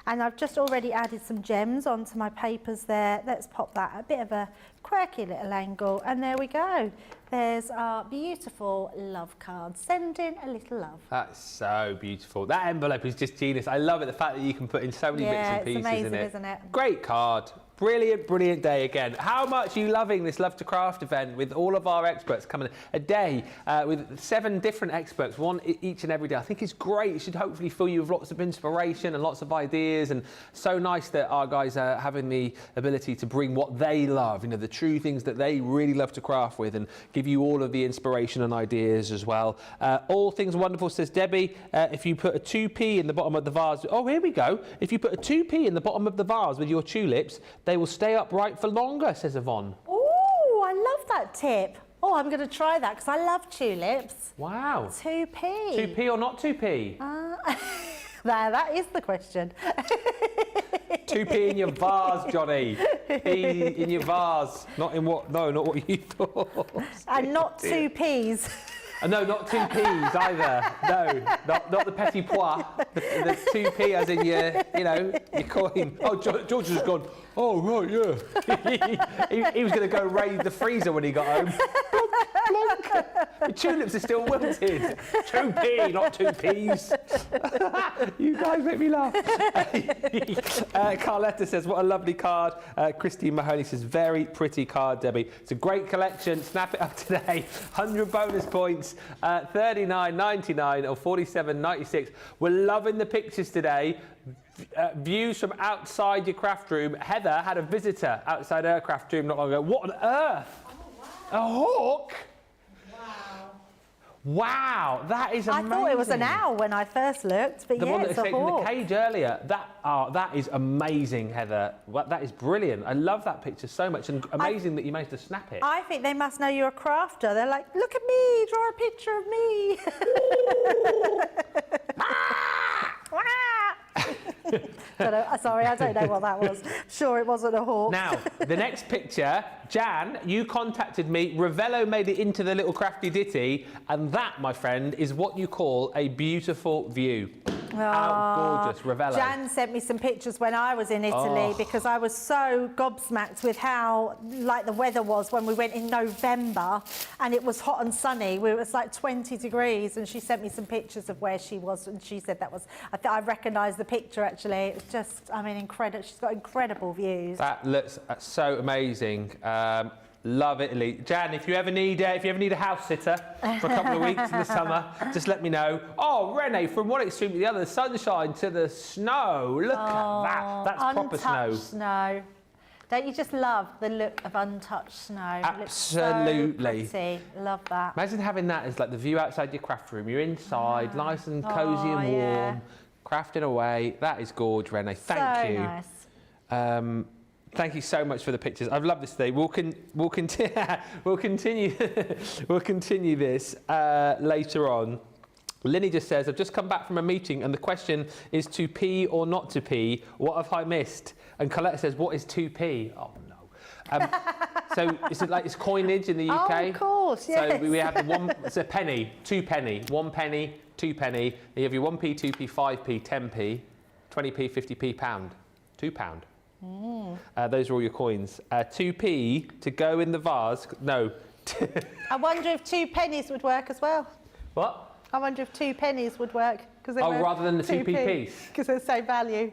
And I've just already added some gems onto my papers there. Let's pop that a bit of a quirky little angle. And there we go. There's our beautiful love card. Send in a little love. That's so beautiful. That envelope is just genius. I love it, the fact that you can put in so many bits and pieces amazing, in it. Isn't it? Great card. Brilliant, brilliant day again. How much are you loving this Love to Craft event with all of our experts coming a day with 7 different experts, one each and every day? I think it's great. It should hopefully fill you with lots of inspiration and lots of ideas, and so nice that our guys are having the ability to bring what they love, you know, the true things that they really love to craft with, and give you all of the inspiration and ideas as well. All things wonderful, says Debbie. If you put a 2p in the bottom of the vase, oh, here we go. If you put a 2p in the bottom of the vase with your tulips, they will stay upright for longer, says Yvonne. Oh, I love that tip. Oh, I'm going to try that because I love tulips. Wow. 2p. 2p or not 2p? That is the question. 2p in your vase, Johnny. P in your vase. Not in what? No, not what you thought. And not 2 P's. No, not 2 P's either. No, not the petit pois. The 2p as in your coin. Oh, George has gone, oh, right, yeah. he was going to go raid the freezer when he got home. Plonk, plonk. The tulips are still wilted. 2p, not 2 P's. You guys make me laugh. Carletta says, what a lovely card. Christine Mahoney says, very pretty card, Debbie. It's a great collection. Snap it up today. 100 bonus points. 39.99 or 47.96. We're loving the pictures today. Views from outside your craft room. Heather had a visitor outside her craft room not long ago. What on earth? Oh, wow. A hawk? Wow, that is amazing. I thought it was an owl when I first looked, but the one that it's a escaped from hawk. the cage earlier. That is amazing, Heather. That is brilliant. I love that picture so much, and amazing that you managed to snap it. I think they must know you're a crafter. They're like, look at me, draw a picture of me. Sorry, I don't know what that was. Sure, it wasn't a hawk. Now, the next picture, Jan, you contacted me. Ravello made it into the little crafty ditty, and that, my friend, is what you call a beautiful view. How gorgeous, Ravello. Jan sent me some pictures when I was in Italy because I was so gobsmacked with how like the weather was when we went in November, and it was hot and sunny. It was like 20 degrees, and she sent me some pictures of where she was, and she said that was, I recognised the picture actually. It's just, I mean, incredible. She's got incredible views. That looks so amazing. Love Italy. Jan, if you ever need a house sitter for a couple of weeks in the summer, just let me know. Oh, Renee, from one extreme to the other, the sunshine to the snow. Look at that. That's proper snow. Untouched snow. Don't you just love the look of untouched snow? Absolutely. It looks so pretty. Love that. Imagine having that as like the view outside your craft room. You're inside, nice and cosy and warm, crafting away. That is gorgeous, Renee. Thank you. Nice. Thank you so much for the pictures. I've loved this today. We'll continue this later on. Linny just says, I've just come back from a meeting and the question is to pee or not to pee. What have I missed? And Colette says, what is 2p? Oh, no. So it's coinage in the UK. Oh, of course, yes. So we have the one. It's a penny, 2 penny, 1 penny, 2 penny. You have your 1p, 2p, 5p, 10p, 20p, 50p, pound, £2. Those are all your coins. 2p to go in the vase. No. I wonder if 2 pennies would work as well. What? I wonder if 2 pennies would work. Rather than the 2p piece? Because they're the same value.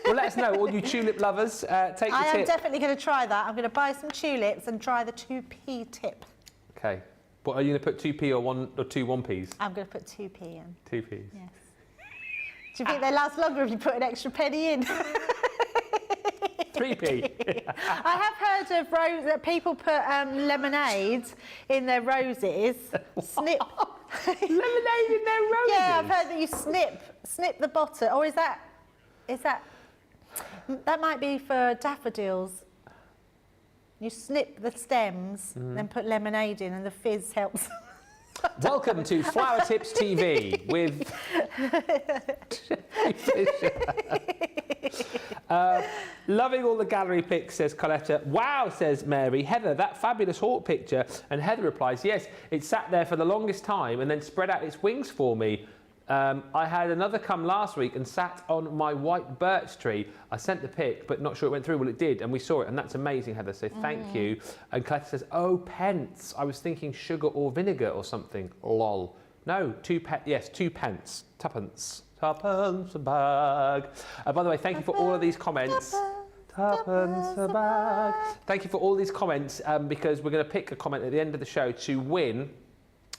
Let us know, all you tulip lovers. Take the tip. I am definitely going to try that. I'm going to buy some tulips and try the 2p tip. Okay. What, are you going to put 2p or 2 1p's? I'm going to put 2p in. 2p's. Yes. Do you think they last longer if you put an extra penny in? 3p. I have heard of that people put lemonade in their roses. Snip. Lemonade in their roses? Yeah, I've heard that you snip the bottom. Or is that might be for daffodils. You snip the stems, then put lemonade in, and the fizz helps. Welcome to Flower Tips TV with loving all the gallery pics, says Coletta. Wow, says Mary. Heather, that fabulous hawk picture. And Heather replies, yes, it sat there for the longest time and then spread out its wings for me. I had another come last week and sat on my white birch tree. I sent the pic, but not sure it went through. Well, it did, and we saw it, and that's amazing, Heather, so thank you. And Coletta says, oh, pence. I was thinking sugar or vinegar or something. Lol. No, 2 pence. Tuppence. Tuppence a bag. By the way, thank you for all of these comments. Tuppence a bag. Thank you for all these comments, because we're going to pick a comment at the end of the show to win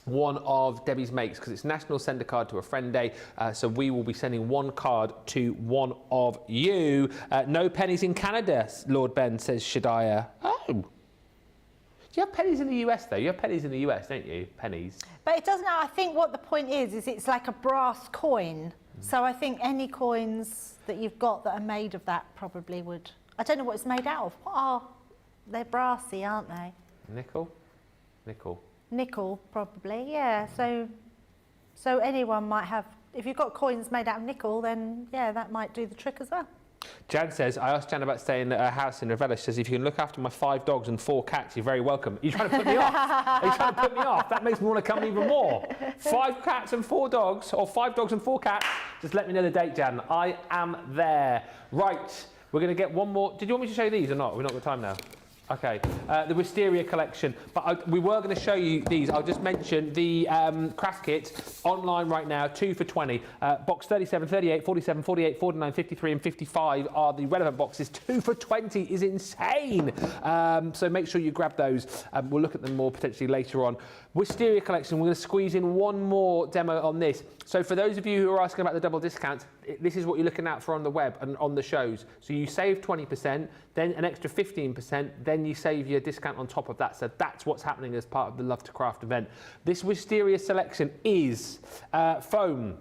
one of Debbie's makes, because it's National Send a Card to a Friend Day, so we will be sending one card to one of you. No pennies in Canada, Lord Ben, says Shadiah. Oh. Do you have pennies in the US, though? You have pennies in the US, don't you? Pennies. But it doesn't, I think what the point is it's like a brass coin. So I think any coins that you've got that are made of that probably would... I don't know what it's made out of. What are... They're brassy, aren't they? Nickel? Nickel. Nickel, probably, yeah. So anyone might have... If you've got coins made out of nickel, then, yeah, that might do the trick as well. Jan says, I asked Jan about staying at a house in Ravelli. She says, if you can look after my 5 dogs and 4 cats, you're very welcome. Are you trying to put me off? Are you trying to put me off? That makes me want to come even more. 5 cats and 4 dogs, or 5 dogs and 4 cats. Just let me know the date, Jan. I am there. Right, we're going to get one more. Did you want me to show you these or not? We've not got time now. Okay, the Wisteria collection, but we were going to show you these. I'll just mention the craft kit online right now, 2 for 20. Box 37, 38, 47, 48, 49, 53 and 55 are the relevant boxes. 2 for 20 is insane. So make sure you grab those. We'll look at them more potentially later on. Wisteria collection, we're going to squeeze in one more demo on this. So for those of you who are asking about the double discounts, this is what you're looking out for on the web and on the shows. So you save 20%, then an extra 15%, then you save your discount on top of that. So that's what's happening as part of the Love to Craft event. This Wisteria selection is foam.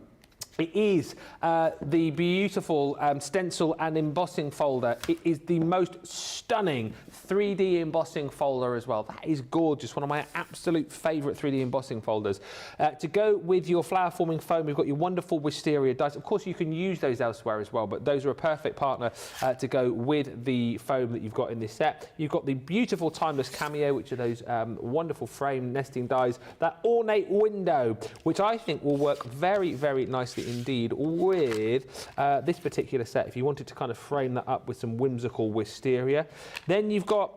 It is the beautiful stencil and embossing folder. It is the most stunning 3D embossing folder as well. That is gorgeous. One of my absolute favourite 3D embossing folders. To go with your flower forming foam, we've got your wonderful Wisteria dies. Of course, you can use those elsewhere as well, but those are a perfect partner to go with the foam that you've got in this set. You've got the beautiful Timeless Cameo, which are those wonderful frame nesting dies. That ornate window, which I think will work very, very nicely indeed with this particular set, if you wanted to kind of frame that up with some whimsical Wisteria. Then you've got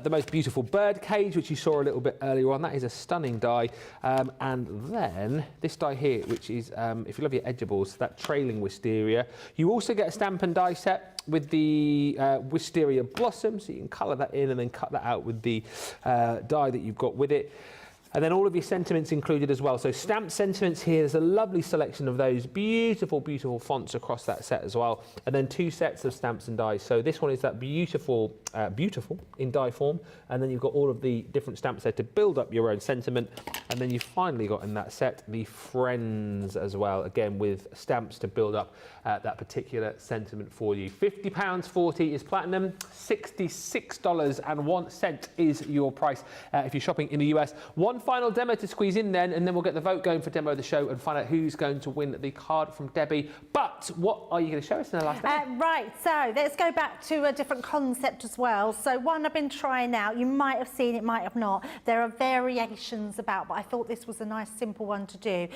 the most beautiful bird cage, which you saw a little bit earlier on. That is a stunning die. And then this die here, which is, if you love your edgeables, that trailing Wisteria. You also get a stamp and die set with the Wisteria blossom, so you can colour that in and then cut that out with the die that you've got with it. And then all of your sentiments included as well. So stamped sentiments here, there's a lovely selection of those beautiful, beautiful fonts across that set as well. And then 2 sets of stamps and dies. So this one is that beautiful, beautiful in die form. And then you've got all of the different stamps there to build up your own sentiment. And then you've finally got in that set the friends as well, again with stamps to build up that particular sentiment for you. £50.40 is platinum, $66.01 is your price if you're shopping in the US. One final demo to squeeze in then, and then we'll get the vote going for demo of the show and find out who's going to win the card from Debbie. But what are you going to show us in the last bit? Right, so let's go back to a different concept as well. So one I've been trying out, you might have seen it, might have not. There are variations about, but I thought this was a nice simple one to do.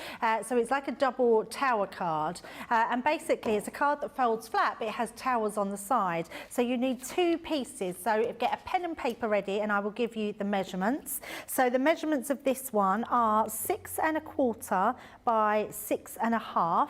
So it's like a double tower card, and basically it's a card that folds flat, but it has towers on the side. So you need 2 pieces. So get a pen and paper ready, and I will give you the measurements. So the measurements of this one are 6 1/4 by 6 1/2.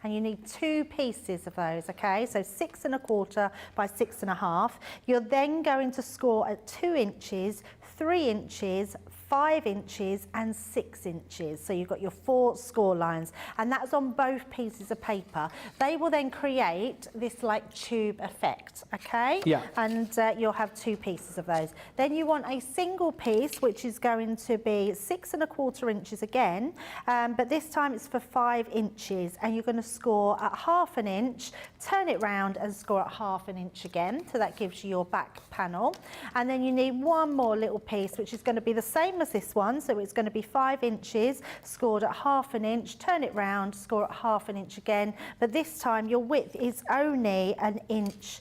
And you need 2 pieces of those, okay? So 6 1/4 by 6 1/2. You're then going to score at 2 inches, 3 inches, 5 inches and 6 inches. So you've got your 4 score lines, and that's on both pieces of paper. They will then create this like tube effect, okay? Yeah. And you'll have 2 pieces of those. Then you want a single piece, which is going to be 6 1/4 inches again, but this time it's for 5 inches, and you're going to score at 1/2 inch, turn it round and score at 1/2 inch again. So that gives you your back panel. And then you need one more little piece, which is going to be the same as this one. So it's going to be 5 inches, scored at 1/2 inch, turn it round, score at 1/2 inch again. But this time your width is only 1 inch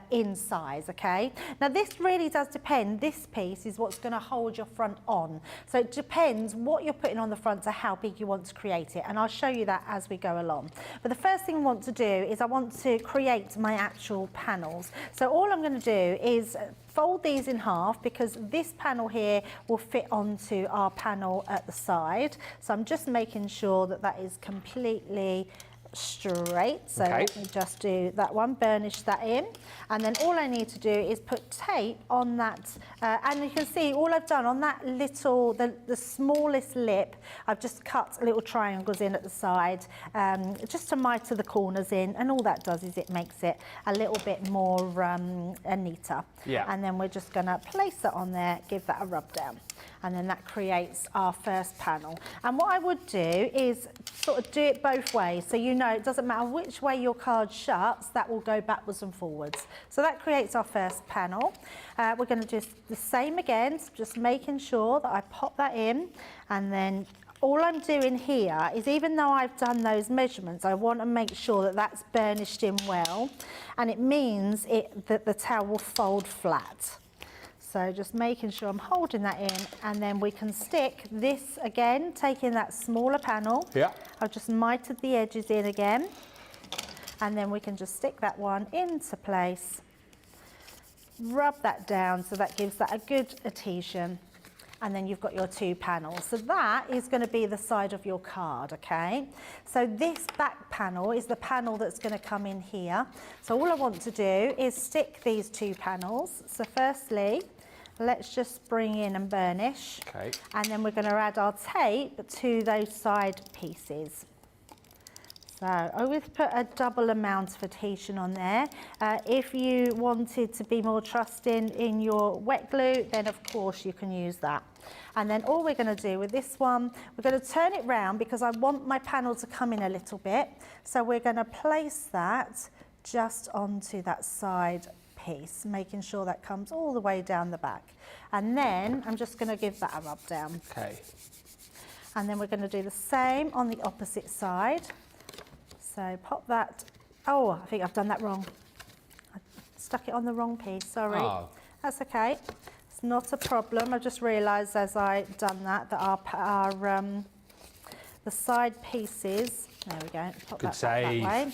in size, okay? Now this really does depend. This piece is what's going to hold your front on. So it depends what you're putting on the front to how big you want to create it. And I'll show you that as we go along. But the first thing I want to do is I want to create my actual panels. So all I'm going to do is fold these in half, because this panel here will fit onto our panel at the side. So I'm just making sure that that is completely straight. So let me just do that one, burnish that in, and then all I need to do is put tape on that, and you can see all I've done on that little, the smallest lip, I've just cut little triangles in at the side, just to miter the corners in, and all that does is it makes it a little bit more neater. Yeah. And then we're just going to place that on there, give that a rub down, and then that creates our first panel. And what I would do is sort of do it both ways, so you know it doesn't matter which way your card shuts, that will go backwards and forwards. So that creates our first panel. We're going to do the same again, just making sure that I pop that in, and then all I'm doing here is, even though I've done those measurements, I want to make sure that that's burnished in well, and it means that the towel will fold flat. So just making sure I'm holding that in, and then we can stick this again, taking that smaller panel. Yeah. I've just mitered the edges in again, and then we can just stick that one into place, rub that down so that gives that a good adhesion, and then you've got your 2 panels. So that is going to be the side of your card, okay? So this back panel is the panel that's going to come in here. So all I want to do is stick these 2 panels. So firstly, let's just bring in and burnish. Okay. And then we're going to add our tape to those side pieces. So I always put a double amount of adhesion on there. If you wanted to be more trusting in your wet glue, then of course you can use that. And then all we're going to do with this one, we're going to turn it round, because I want my panel to come in a little bit. So we're going to place that just onto that side piece, making sure that comes all the way down the back. And then I'm just going to give that a rub down. Okay. And then we're going to do the same on the opposite side. So pop that, oh, I think I've done that wrong. I stuck it on the wrong piece, sorry. Oh. That's okay, it's not a problem. I just realised as I done that the side pieces, there we go, pop Good that back save. that way.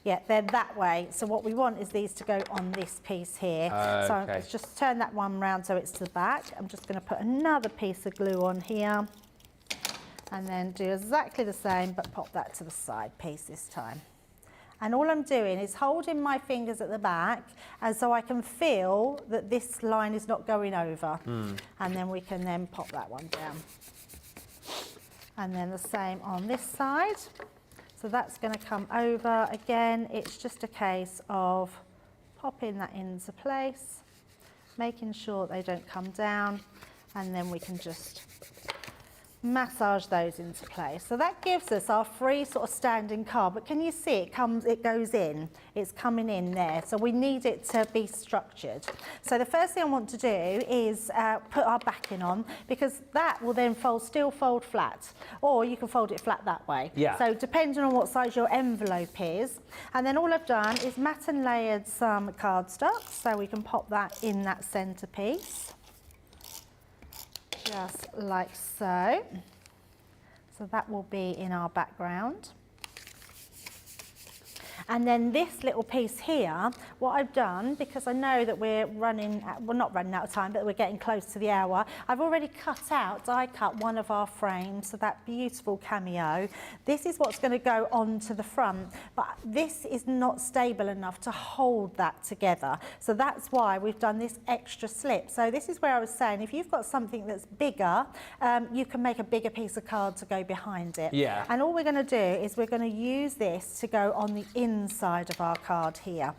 Yeah, they're that way. So what we want is these to go on this piece here. So Okay. just turn that one round so it's to the back. I'm just going to put another piece of glue on here, and then do exactly the same, but pop that to the side piece this time. And all I'm doing is holding my fingers at the back, and so I can feel that this line is not going over. And then we can then pop that one down. And then the same on this side. So that's going to come over again. It's just a case of popping that into place, making sure they don't come down, and then we can just massage those into place. So that gives us our free sort of standing card, but can you see it goes in, it's coming in there. So we need it to be structured. So the first thing I want to do is put our backing on, because that will then still fold flat, or you can fold it flat that way. Yeah. So depending on what size your envelope is. And then all I've done is matte and layered some cardstock, so we can pop that in that centerpiece. Just like so. So that will be in our background. And then this little piece here, what I've done, because I know that we're not running out of time, but we're getting close to the hour, I've already die cut one of our frames, so that beautiful cameo. This is what's going to go onto the front, but this is not stable enough to hold that together. So that's why we've done this extra slip. So this is where I was saying, if you've got something that's bigger, you can make a bigger piece of card to go behind it. Yeah. And all we're going to do is we're going to use this to go on the inside of our card here,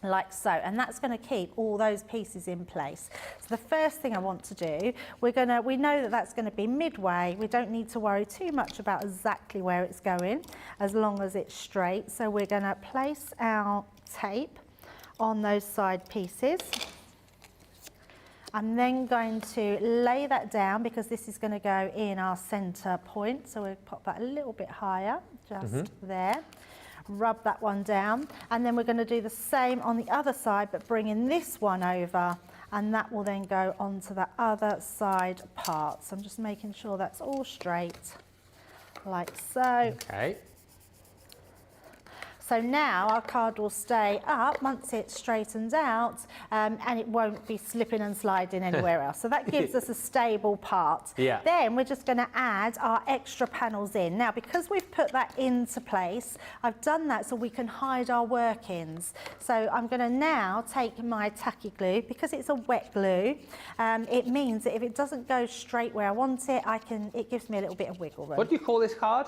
like so, and that's going to keep all those pieces in place. So the first thing I want to do, we know that that's going to be midway. We don't need to worry too much about exactly where it's going, as long as it's straight. So we're going to place our tape on those side pieces. I'm then going to lay that down, because this is going to go in our center point. So we'll pop that a little bit higher, just there. Rub that one down, and then we're going to do the same on the other side, but bringing this one over, and that will then go onto the other side part. So I'm just making sure that's all straight, like so. Okay. So now our card will stay up once it straightens out, and it won't be slipping and sliding anywhere else. So that gives us a stable part. Yeah. Then we're just going to add our extra panels in. Now, because we've put that into place, I've done that so we can hide our workings. So I'm going to now take my tacky glue, because it's a wet glue. It means that if it doesn't go straight where I want it, it gives me a little bit of wiggle room. What do you call this card?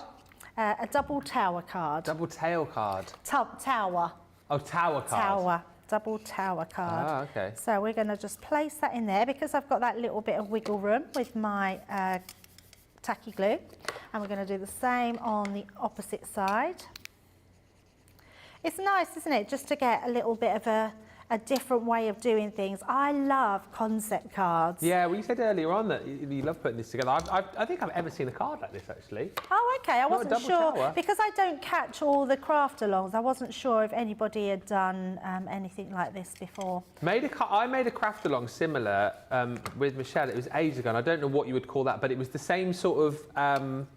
A double tower card. Double tail card. Tower. Oh, tower card. Tower. Double tower card. Ah, okay. So we're going to just place that in there, because I've got that little bit of wiggle room with my tacky glue. And we're going to do the same on the opposite side. It's nice, isn't it, just to get a little bit of a different way of doing things. I love concept cards. Yeah, well, you said earlier on that you love putting this together. I think I've ever seen a card like this, actually. Oh, okay. I wasn't sure, tower. because I don't catch all the craft alongs. I wasn't sure if anybody had done anything like this before. I made a craft along similar with Michelle. It was ages ago, and I don't know what you would call that, but it was the same sort of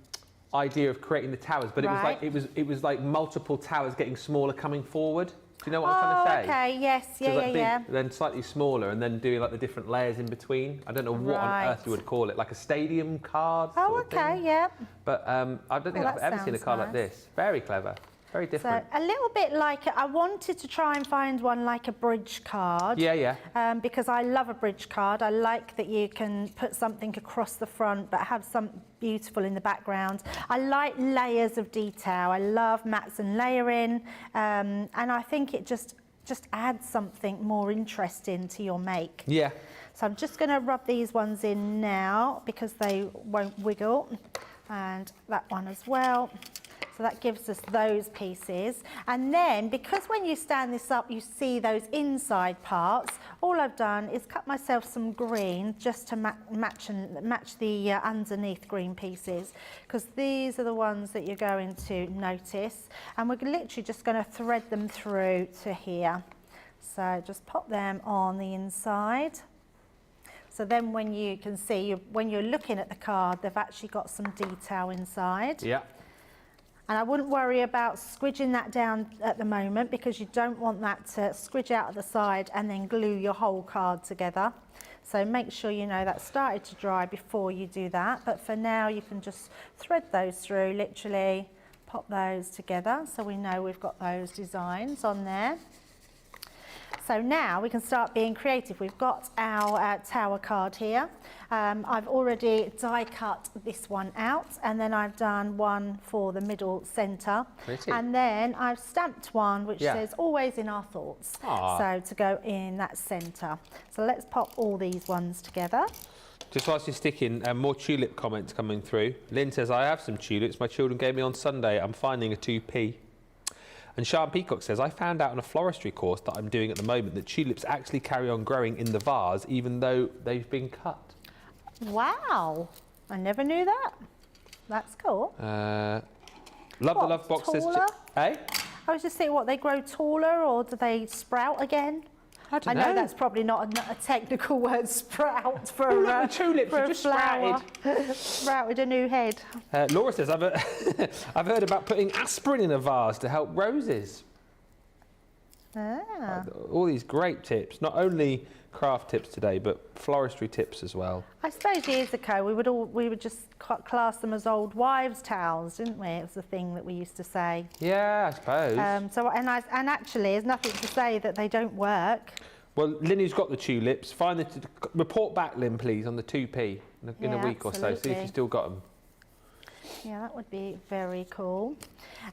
idea of creating the towers, but it was like multiple towers getting smaller coming forward. Do you know what I'm trying to say? Okay, yes, So like yeah. Then slightly smaller, and then doing like the different layers in between. I don't know what on earth you would call it, like a stadium card. Oh, sort of okay, thing. yeah. But I don't think I've ever seen a card like this. Very clever. Very different. So a little bit like, I wanted to try and find one like a bridge card. Yeah. Because I love a bridge card. I like that you can put something across the front but have something beautiful in the background. I like layers of detail. I love mats and layering, and I think it just adds something more interesting to your make. Yeah. So I'm just going to rub these ones in now, because they won't wiggle, and that one as well. So that gives us those pieces. And then, because when you stand this up, you see those inside parts, all I've done is cut myself some green just to match the underneath green pieces, because these are the ones that you're going to notice. And we're literally just going to thread them through to here. So just pop them on the inside. So then when you can see, when you're looking at the card, they've actually got some detail inside. Yeah. And I wouldn't worry about squidging that down at the moment, because you don't want that to squidge out of the side and then glue your whole card together. So make sure you know that's started to dry before you do that. But for now, you can just thread those through, literally pop those together, so we know we've got those designs on there. So now we can start being creative. We've got our tower card here. I've already die cut this one out, and then I've done one for the middle centre. Pretty. And then I've stamped one which says always in our thoughts. Aww. So to go in that centre. So let's pop all these ones together. Just whilst you're sticking, more tulip comments coming through. Lynn says, I have some tulips my children gave me on Sunday. I'm finding a 2p. And Sean Peacock says, I found out on a floristry course that I'm doing at the moment that tulips actually carry on growing in the vase even though they've been cut. Wow, I never knew that. That's cool. Love the Love Box says... Taller? Hey? I was just thinking, what, they grow taller or do they sprout again? I don't know know. that's probably not a technical word, sprout, for Oh, a, look, the tulips for are a just flower. sprouted. Sprouted a new head. Laura says, I've heard about putting aspirin in a vase to help roses. Ah. All these great tips, not only craft tips today, but floristry tips as well. I suppose years ago we would just class them as old wives' towels, didn't we? It was the thing that we used to say. Yeah, I suppose. And actually, there's nothing to say that they don't work. Well, Lynn, who's got the tulips, report back, Lynn, please, on the 2p in a week or so. See if absolutely. you still got them. Yeah, that would be very cool.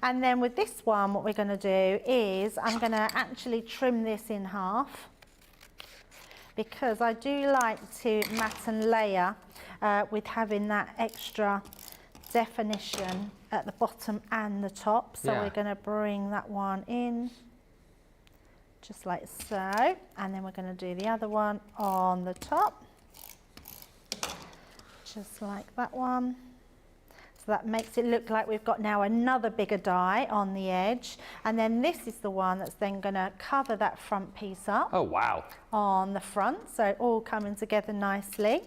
And then with this one, what we're going to do is I'm going to actually trim this in half, because I do like to mat and layer with having that extra definition at the bottom and the top. So we're going to bring that one in just like so, and then we're going to do the other one on the top, just like that one. So that makes it look like we've got now another bigger die on the edge. And then this is the one that's then going to cover that front piece up. Oh, wow. On the front, so all coming together nicely.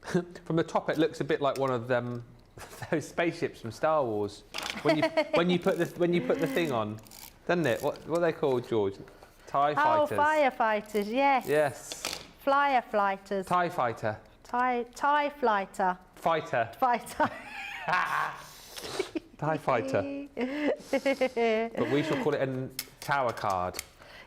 From the top, it looks a bit like one of them, those spaceships from Star Wars. When you put the thing on, doesn't it? What are they called, George? TIE fighters. Oh, firefighters, yes. Yes. Flyer flighters. TIE fighter. TIE flighter. Fighter. Fighter. TIE fighter. But we shall call it a tower card.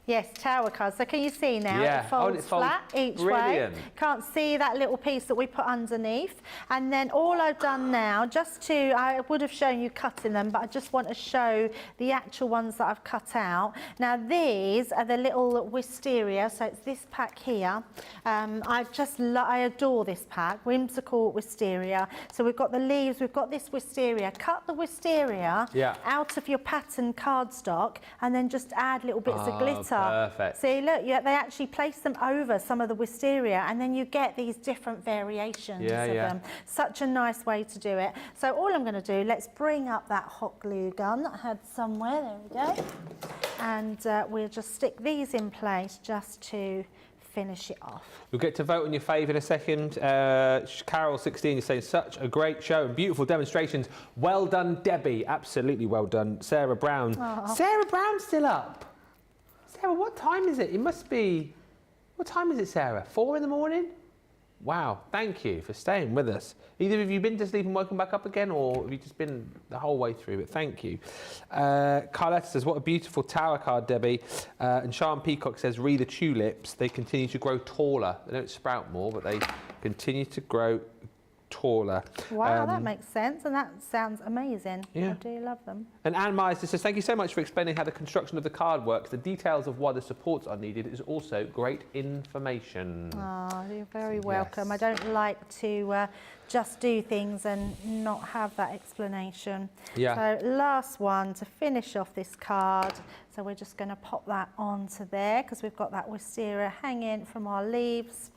Yes, tower cards. So can you see now? Yeah. It folds it folds flat each brilliant. way. Can't see that little piece that we put underneath. And then all I've done now, I would have shown you cutting them, but I just want to show the actual ones that I've cut out. Now these are the little wisteria, so it's this pack here. I adore this pack, whimsical wisteria. So we've got the leaves, we've got this wisteria. Cut the wisteria out of your pattern cardstock and then just add little bits of glitter. Perfect. See, look, they actually place them over some of the wisteria and then you get these different variations of them. Such a nice way to do it. So all I'm going to do, let's bring up that hot glue gun that I had somewhere. There we go. And we'll just stick these in place just to finish it off. We'll get to vote on your fave in a second. Carol16 is saying, such a great show and beautiful demonstrations. Well done, Debbie. Absolutely well done. Sarah Brown. Oh. Sarah Brown's still up. Sarah, what time is it? It must be... What time is it, Sarah? 4 in the morning? Wow, thank you for staying with us. Either of you been to sleep and woken back up again, or have you just been the whole way through it? Thank you. Carletta says, what a beautiful tower card, Debbie. And Sean Peacock says, read the tulips. They continue to grow taller. They don't sprout more, but they continue to grow taller. Wow, that makes sense, and that sounds amazing. Yeah. I do love them. And Anne Myers says, thank you so much for explaining how the construction of the card works. The details of why the supports are needed is also great information. Oh, you're very welcome. I don't like to just do things and not have that explanation. Yeah. So last one to finish off this card. So we're just going to pop that onto there because we've got that wisteria hanging from our leaves.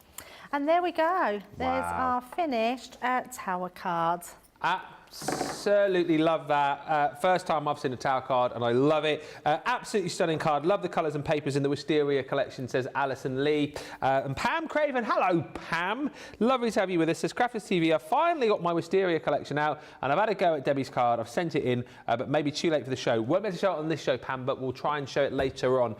And there we go. There's our finished tower card. Absolutely love that. First time I've seen a tower card and I love it. Absolutely stunning card. Love the colours and papers in the Wisteria collection, says Alison Lee. And Pam Craven, hello Pam. Lovely to have you with us. Says Crafters TV, I finally got my Wisteria collection out and I've had a go at Debbie's card. I've sent it in, but maybe too late for the show. Won't be able to show it on this show, Pam, but we'll try and show it later on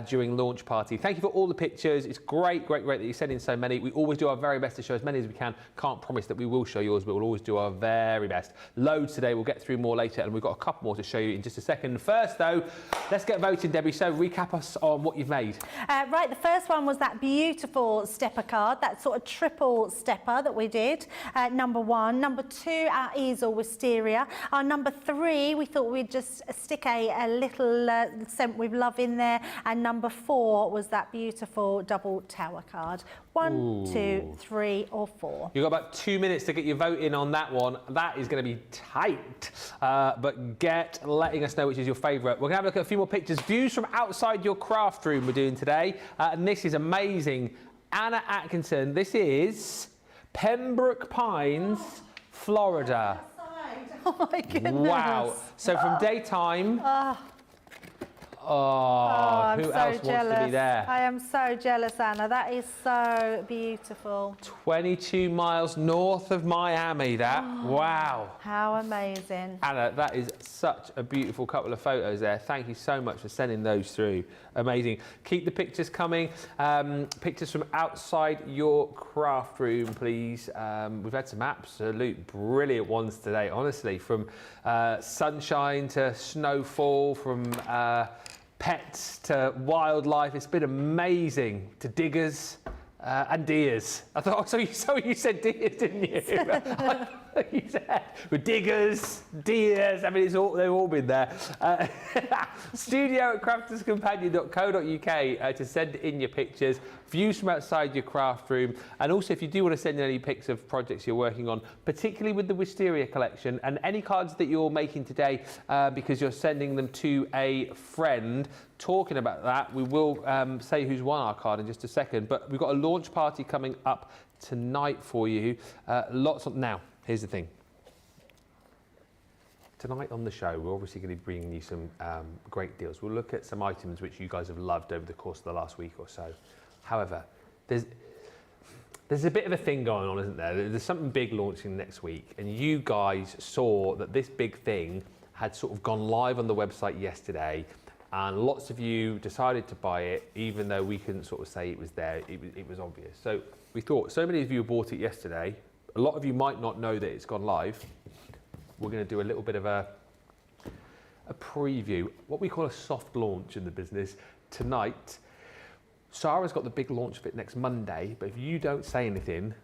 during launch party. Thank you for all the pictures. It's great that you send in so many. We always do our very best to show as many as we can. Can't promise that we will show yours, but we'll always do our very best. Loads today. We'll get through more later, and we've got a couple more to show you in just a second. First, though, let's get voting, Debbie. So recap us on what you've made. Right, the first one was that beautiful stepper card, that sort of triple stepper that we did. Number 1. Number 2, our easel wisteria. Our number 3, we thought we'd just stick a little scent with love in there. And number 4 was that beautiful double tower card. 1, 2, 3 or 4. You've got about 2 minutes to get your vote in on that one. That is going to be tight. But get letting us know which is your favourite. We're going to have a look at a few more pictures. Views from outside your craft room we're doing today. And this is amazing. Anna Atkinson. This is Pembroke Pines, Florida. Oh my goodness. Wow. So from daytime... Oh, who else wants to be there? I am so jealous, Anna. That is so beautiful. 22 miles north of Miami, that. Wow. How amazing. Anna, that is such a beautiful couple of photos there. Thank you so much for sending those through. Amazing. Keep the pictures coming. Pictures from outside your craft room, please. We've had some absolute brilliant ones today, honestly, from sunshine to snowfall, from pets to wildlife. It's been amazing. To diggers and deers. I thought, so you said deers, didn't you? You said with diggers, deers. I mean, they've all been there. studio@crafterscompanion.co.uk to send in your pictures, views from outside your craft room, and also if you do want to send in any pics of projects you're working on, particularly with the Wisteria collection and any cards that you're making today because you're sending them to a friend. Talking about that, we will say who's won our card in just a second, but we've got a launch party coming up tonight for you. Now, here's the thing. Tonight on the show, we're obviously going to be bringing you some great deals. We'll look at some items which you guys have loved over the course of the last week or so. However, there's a bit of a thing going on, isn't there? There's something big launching next week, and you guys saw that this big thing had sort of gone live on the website yesterday, and lots of you decided to buy it, even though we couldn't sort of say it was there. It was obvious. So we thought, so many of you bought it yesterday. A lot of you might not know that it's gone live. We're going to do a little bit of a preview, what we call a soft launch in the business tonight. Sarah's got the big launch of it next Monday, but if you don't say anything,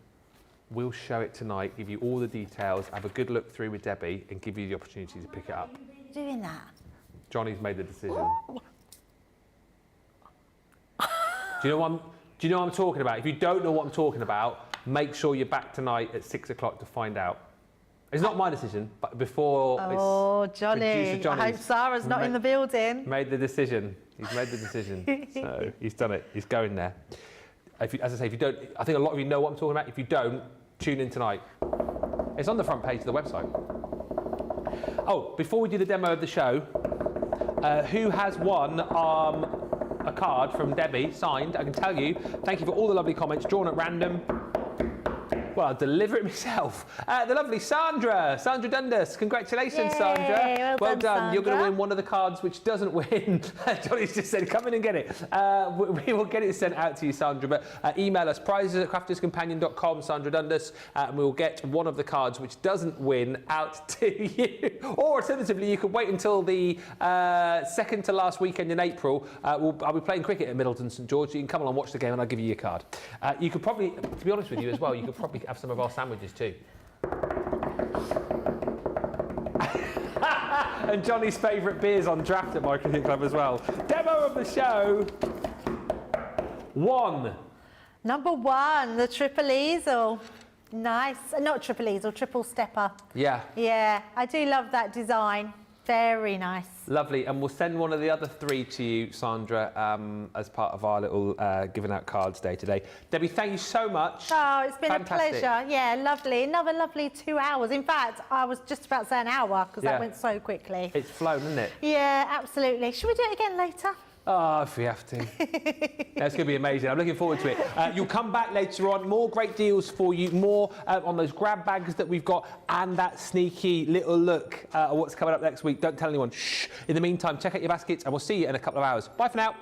we'll show it tonight, give you all the details, have a good look through with Debbie, and give you the opportunity to pick it up. Doing that. Johnny's made the decision. Do you know what I'm talking about? If you don't know what I'm talking about, make sure you're back tonight at 6 o'clock to find out. It's not my decision, but before it's Johnny. I hope Sarah's not in the building. Made the decision. He's made the decision. So he's done it. He's going there. As I say, if you don't, I think a lot of you know what I'm talking about. If you don't, tune in tonight. It's on the front page of the website. Oh, before we do the demo of the show, who has won a card from Debbie, signed? I can tell you. Thank you for all the lovely comments, drawn at random. Well, I'll deliver it myself. The lovely Sandra Dundas. Congratulations, Yay, Sandra. well done, Sandra. You're going to Sandra. win one of the cards which doesn't win. Johnny's just said, come in and get it. We will get it sent out to you, Sandra. But email us, prizes@crafterscompanion.com, Sandra Dundas, and we will get one of the cards which doesn't win out to you. Or alternatively, you could wait until the second to last weekend in April. I'll be playing cricket at Middleton St George. You can come along, watch the game, and I'll give you your card. You could probably, to be honest with you as well, you could probably have some of our sandwiches too. And Johnny's favourite beers on draft at my cricket club as well. Demo of the show. 1. Number 1, the triple easel. Nice. Not triple easel, triple stepper. Yeah. Yeah, I do love that design. Very nice. Lovely. And we'll send one of the other 3 to you, Sandra, as part of our little giving out cards day today. Debbie, thank you so much. Oh, it's been Fantastic. a pleasure. Yeah, lovely. Another lovely 2 hours. In fact, I was just about to say an hour because that went so quickly. It's flown, isn't it? Yeah, absolutely. Should we do it again later? Oh, if we have to. That's going to be amazing. I'm looking forward to it. You'll come back later on. More great deals for you. More on those grab bags that we've got and that sneaky little look at what's coming up next week. Don't tell anyone. Shh. In the meantime, check out your baskets and we'll see you in a couple of hours. Bye for now.